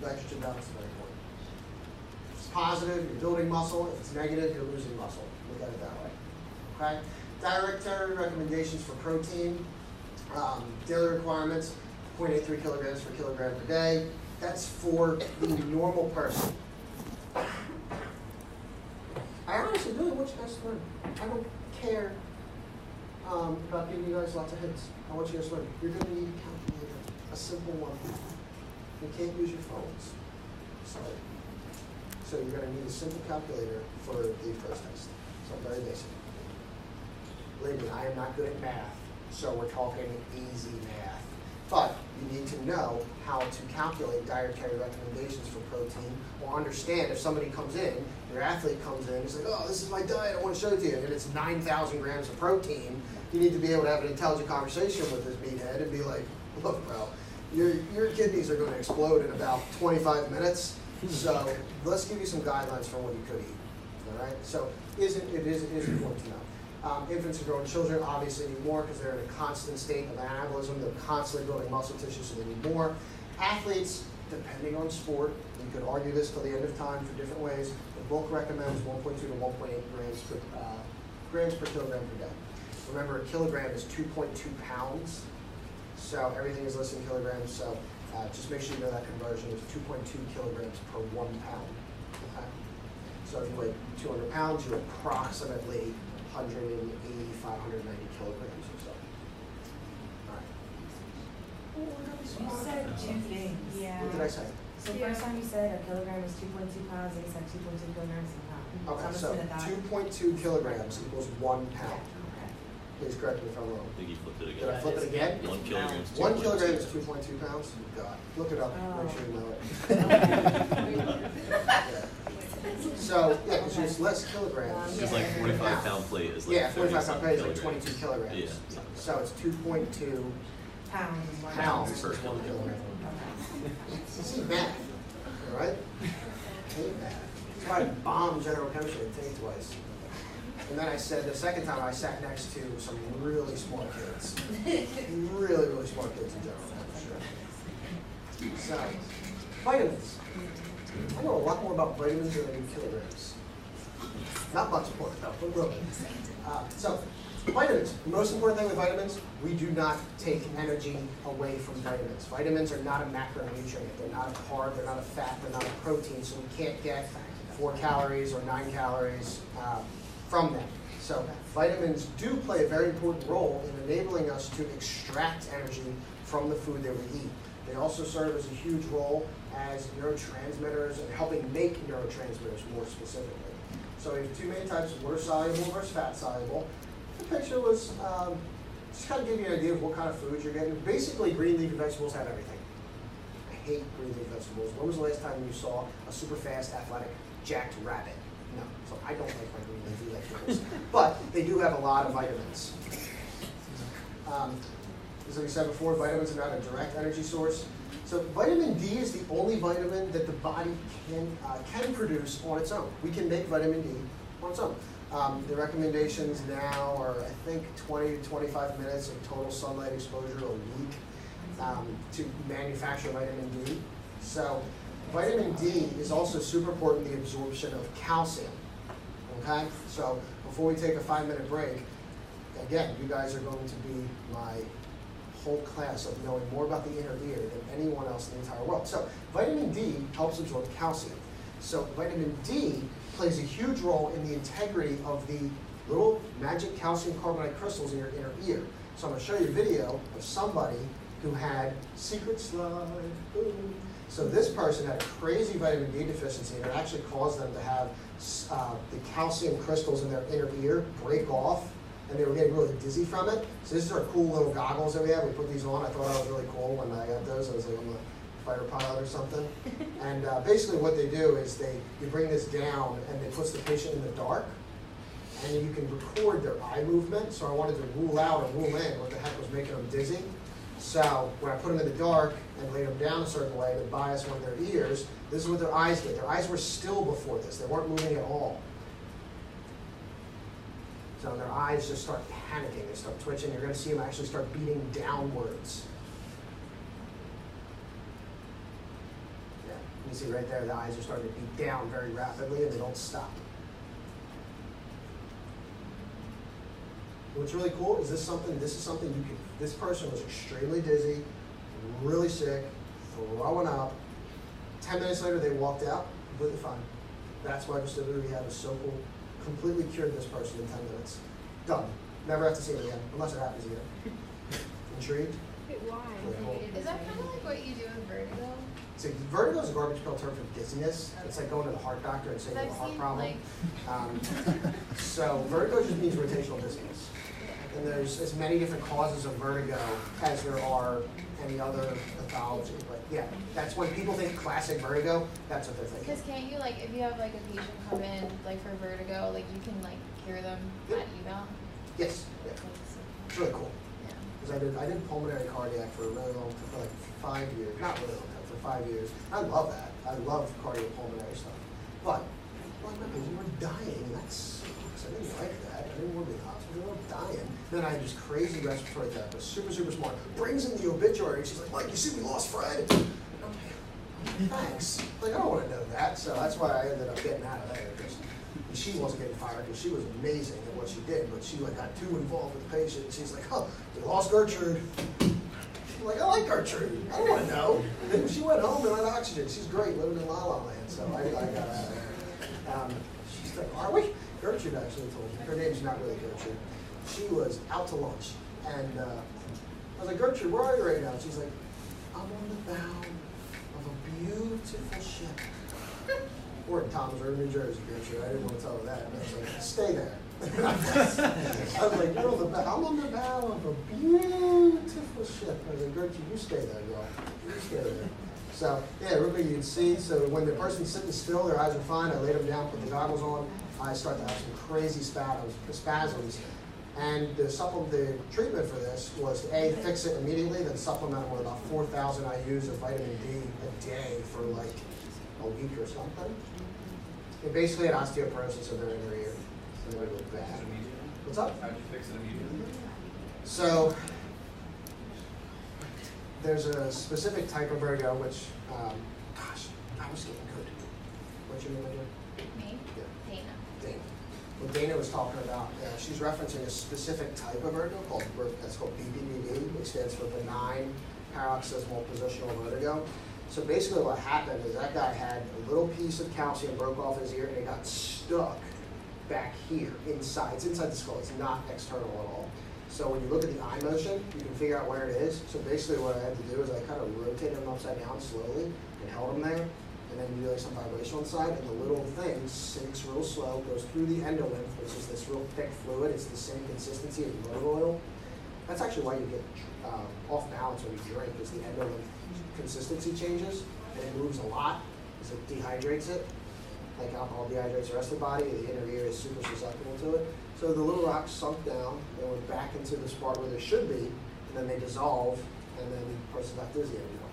Nitrogen balance is very important. If it's positive, you're building muscle. If it's negative, you're losing muscle. Look at it that way. Okay? Dietary recommendations for protein. Daily requirements, 0.83 kilograms per kilogram per day. That's for the normal person. I honestly really want you guys to learn. I don't care about giving you guys lots of hints. I want you guys to learn. You're going to need a calculator, a simple one. You can't use your phones. Sorry. So you're going to need a simple calculator for the first test. So very basic. Believe me, I am not good at math, so we're talking easy math. But you need to know how to calculate dietary recommendations for protein, or understand if somebody comes in, your athlete comes in, he's like, oh, this is my diet, I want to show it to you, and it's 9,000 grams of protein. You need to be able to have an intelligent conversation with this meathead and be like, look, bro, your kidneys are going to explode in about 25 minutes, so let's give you some guidelines for what you could eat. All right? So it is important to know. Infants and growing children obviously need more because they're in a constant state of anabolism. They're constantly building muscle tissue, so they need more. Athletes, depending on sport, you could argue this till the end of time for different ways. The book recommends 1.2 to 1.8 grams per kilogram per day. Remember, a kilogram is 2.2 pounds. So everything is listed in kilograms. So just make sure you know that conversion is 2.2 kilograms per 1 pound. Okay? So if you weigh 200 pounds, you're approximately 180, 590 kilograms or so. All right. You said two things. Yeah. What did I say? So first time you said a kilogram is 2.2 pounds, and you said 2.2 kilograms in a pound. Okay, I'm so assuming that. 2.2 kilograms equals 1 pound. Okay. Please correct me if I'm wrong. I think you flipped it Did I again. flip it again? 1 kilogram is 1 kilogram 2.2. is 2.2 pounds? God, look it up, make sure you know it. So, yeah, because it's less kilograms. It's like 45-pound plate is like Yeah, 45-pound plate is like kilograms. 22 kilograms. Yeah. So it's 2.2 Pounds. pounds Per per kilogram. kilogram. This is math, all right? I hate math. That's why I bombed general chemistry and take it twice. And then I said, the second time I sat next to some really smart kids. Really, really smart kids in general chemistry. So, vitamins. I know a lot more about vitamins than I do kilograms. Not much more, no, but a little bit. So, vitamins. The most important thing with vitamins, we do not take energy away from vitamins. Vitamins are not a macronutrient. They're not a carb, they're not a fat, they're not a protein, so we can't get 4 calories or 9 calories from them. So vitamins do play a very important role in enabling us to extract energy from the food that we eat. They also serve as a huge role as neurotransmitters and helping make neurotransmitters more specifically. So we have two main types, water soluble versus fat soluble. The picture was just kind of give you an idea of what kind of foods you're getting. Basically, green leafy vegetables have everything. I hate green leafy vegetables. When was the last time you saw a super fast, athletic, jacked rabbit? No, so I don't like my green leafy vegetables. But they do have a lot of vitamins. As we said before, vitamins are not a direct energy source. So vitamin D is the only vitamin that the body can produce on its own. We can make vitamin D on its own. The recommendations now are, I think, 20 to 25 minutes of total sunlight exposure a week to manufacture vitamin D. So vitamin D is also super important in the absorption of calcium. Okay? So before we take a 5-minute break, again, you guys are going to be my whole class of knowing more about the inner ear than anyone else in the entire world. So vitamin D helps absorb calcium. So vitamin D plays a huge role in the integrity of the little magic calcium carbonate crystals in your inner ear. So I'm going to show you a video of somebody who had secret slide. Boom. So this person had a crazy vitamin D deficiency, and it actually caused them to have the calcium crystals in their inner ear break off and they were getting really dizzy from it. So this is our cool little goggles that we have. We put these on. I thought that was really cool when I got those. I was like, I'm a fighter pilot or something. And basically what they do is you bring this down and it puts the patient in the dark, and then you can record their eye movement. So I wanted to rule out or rule in what the heck was making them dizzy. So when I put them in the dark and laid them down a certain way to bias one of their ears, this is what their eyes did. Their eyes were still before this. They weren't moving at all. So their eyes just start panicking. They start twitching. You're going to see them actually start beating downwards. Yeah, you see right there, the eyes are starting to beat down very rapidly, and they don't stop. What's really cool is this is something you can, this person was extremely dizzy, really sick, throwing up. 10 minutes later, they walked out, completely fine. That's why vestibular rehab is so cool. Completely cured this person in 10 minutes. Done. Never have to see it again, unless it happens again. Intrigued? Wait, why? Really cool. Is that kind of like what you do with vertigo? So vertigo is a garbage pail term for dizziness. It's like going to the heart doctor and saying you have a heart problem. So vertigo just means rotational dizziness. And there's as many different causes of vertigo as there are any other pathology. But yeah, that's when people think classic vertigo, that's what they're thinking. Because can't you, like, if you have like a patient come in like for vertigo, like you can like cure them at eval? Yes, yeah. It's really cool. Yeah. Because I did pulmonary cardiac for a really long time, for like 5 years. Not really long time, for 5 years. I love that. I love cardiopulmonary stuff. But like my patients were dying, and that sucks. I didn't like that. I didn't want to be in the hospital. They were dying. Then I had this crazy respiratory therapist, super, super smart, brings in the obituary, and she's like, Mike, you see we lost Fred? And I'm like, thanks. Like, I don't want to know that. So that's why I ended up getting out of there. And she wasn't getting fired because she was amazing at what she did, but she like got too involved with the patient. And she's like, oh, we lost Gertrude. I'm like, I like Gertrude. I don't want to know. And then she went home and had oxygen. She's great, living in La La Land. So I got out of there. She's like, are we? Gertrude actually told me. Her name's not really Gertrude. She was out to lunch. And I was like, Gertrude, where are you right now? And she's like, I'm on the bow of a beautiful ship. We're in Toms River, New Jersey, Gertrude. I didn't want to tell her that. And I was like, stay there. I was like, you're on the bow. I'm on the bow of a beautiful ship. I was like, Gertrude, you stay there, girl. You stay there. So, yeah, real quick, you can see. So when the person's sitting still, their eyes are fine. I laid them down, put the goggles on. I start to have some crazy spasms. And the treatment for this was to A, fix it immediately, then supplement them with about 4,000 IUs of vitamin D a day for like a week or something. It basically had osteoporosis of their inner ear. And they would look bad. What's up? How'd you fix it immediately? So there's a specific type of vertigo which, gosh, I was getting good. What's your name again? Me? Yeah. Dana. Dana. What Dana was talking about, she's referencing a specific type of vertigo that's called BPPV, which stands for benign paroxysmal positional vertigo. So basically what happened is that guy had a little piece of calcium broke off his ear and it got stuck back here, inside. It's inside the skull, it's not external at all. So when you look at the eye motion, you can figure out where it is. So basically what I had to do is I kind of rotated him upside down slowly and held him there. And then you do like some vibration on the side, and the little thing sinks real slow, goes through the endolymph, which is this real thick fluid. It's the same consistency as motor oil. That's actually why you get off balance when you drink, is the endolymph consistency changes, and it moves a lot, because it dehydrates it. Like alcohol dehydrates the rest of the body, the inner ear is super susceptible to it. So the little rocks sunk down, they went back into the spot where they should be, and then they dissolve, and then the person got dizzy anymore.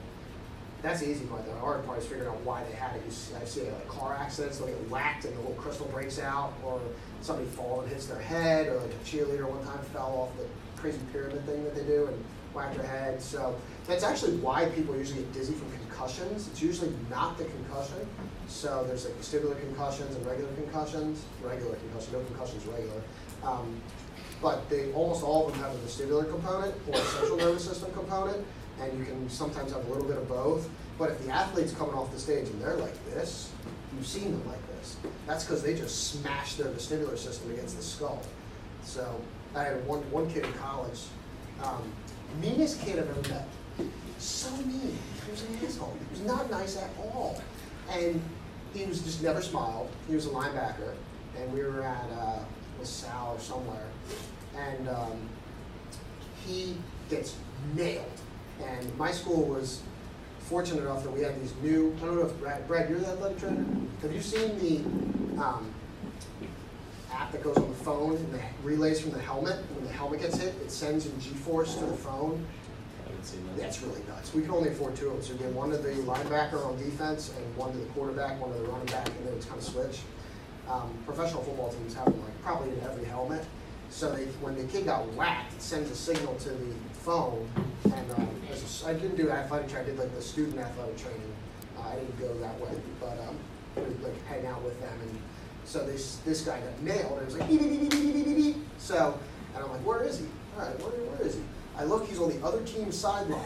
That's the easy part. The hard part is figuring out why they had it. I see like car accidents, they'll get whacked and the little crystal breaks out, or somebody falls and hits their head, or like a cheerleader one time fell off the crazy pyramid thing that they do and whacked their head. So that's actually why people usually get dizzy from concussions. It's usually not the concussion. So there's like vestibular concussions and regular concussions. Regular concussion, no concussions regular. But almost all of them have a vestibular component or a central nervous system component. And you can sometimes have a little bit of both. But if the athlete's coming off the stage and they're like this, you've seen them like this. That's because they just smashed their vestibular system against the skull. So I had one kid in college, meanest kid I've ever met. So mean. He was an asshole. He was not nice at all. And he was just never smiled. He was a linebacker. And we were at LaSalle or somewhere. and he gets nailed. And my school was fortunate enough that we had these new, I don't know if Brad, you're the athletic trainer? Have you seen the app that goes on the phone and the relays from the helmet? When the helmet gets hit, it sends in G-force to the phone. I haven't seen that. That's really nuts. We can only afford two of them. So we get one to the linebacker on defense and one to the quarterback, one to the running back, and then it's kind of switch. Professional football teams have them like probably in every helmet. So when the kid got whacked, it sends a signal to the phone. And I didn't do athletic training. I did like the student athletic training. I didn't go that way, but I would like hang out with them. And so this guy got nailed. And it was like beep, beep, beep, beep, beep, beep, beep. So, and I'm like, where is he? All right, where is he? I look, he's on the other team's sideline,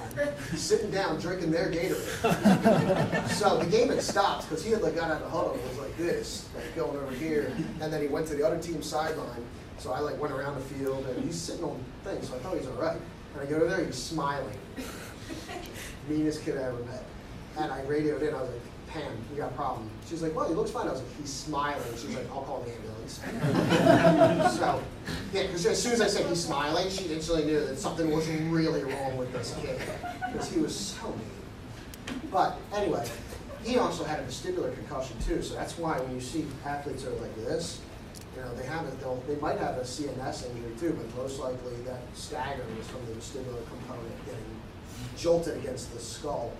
sitting down, drinking their Gatorade. So the game had stopped because he had like got out of the huddle and was like this, like going over here, and then he went to the other team's sideline. So I like went around the field and he's sitting on things, so I thought he was all right. And I go over there, he's smiling. Meanest kid I ever met. And I radioed in, I was like, Pam, you got a problem. She's like, well, he looks fine. I was like, he's smiling. She's like, I'll call the ambulance. So, yeah, because as soon as I said he's smiling, she instantly knew that something was really wrong with this kid, because he was so mean. But anyway, he also had a vestibular concussion too, so that's why when you see athletes that are like this, you know, they might have a CNS injury too, but most likely that stagger was from the vestibular component getting jolted against the skull.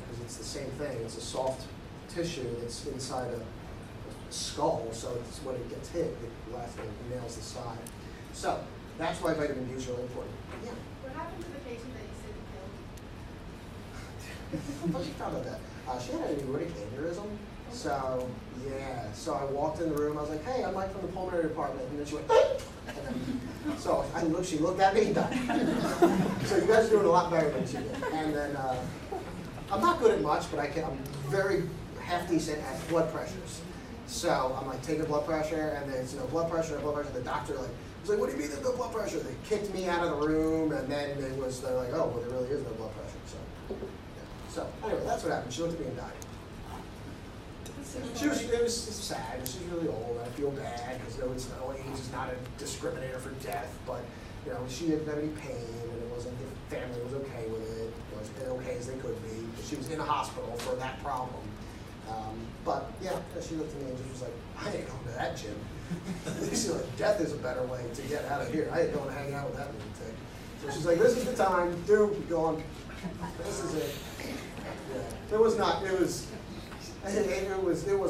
Because it's the same thing. It's a soft tissue that's inside a skull, so it's, when it gets hit, it nails the side. So that's why vitamin D is really important. Yeah. What happened to the patient that you said you killed? How did you found out that? She had an aortic aneurysm. So yeah. So I walked in the room. I was like, "Hey, I'm Mike from the pulmonary department," and then she went. And then, so I looked. She looked at me and died. So you guys are doing a lot better than she did. And then. I'm not good at much, but I'm very half decent at blood pressures. So I'm like taking blood pressure, and there's no blood pressure. The doctor was like, "What do you mean there's no blood pressure?" They kicked me out of the room, and then they're like, "Oh, well, there really is no blood pressure." So, yeah. So anyway, that's what happened. She looked at me and died. It was sad. She's really old. I feel bad because age is not a discriminator for death, but you know, she didn't have any pain, and it wasn't. The family was okay with it. It was as okay as they could be. She was in a hospital for that problem. But yeah, she looked at me and just was like, "I ain't going to that gym." She's like, "Death is a better way to get out of here. I ain't going to hang out with that lunatic." So she's like, "This is the time, dude. Go on. This is it." Yeah, it was not. It was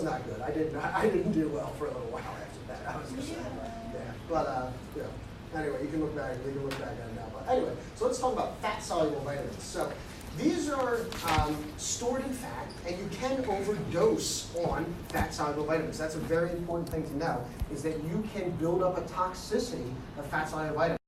not good. I didn't do well for a little while after that. I was just yeah. But you know. Anyway, you can look back at it now. But anyway, so let's talk about fat-soluble vitamins. So these are stored in fat, and you can overdose on fat-soluble vitamins. That's a very important thing to know, is that you can build up a toxicity of fat-soluble vitamins.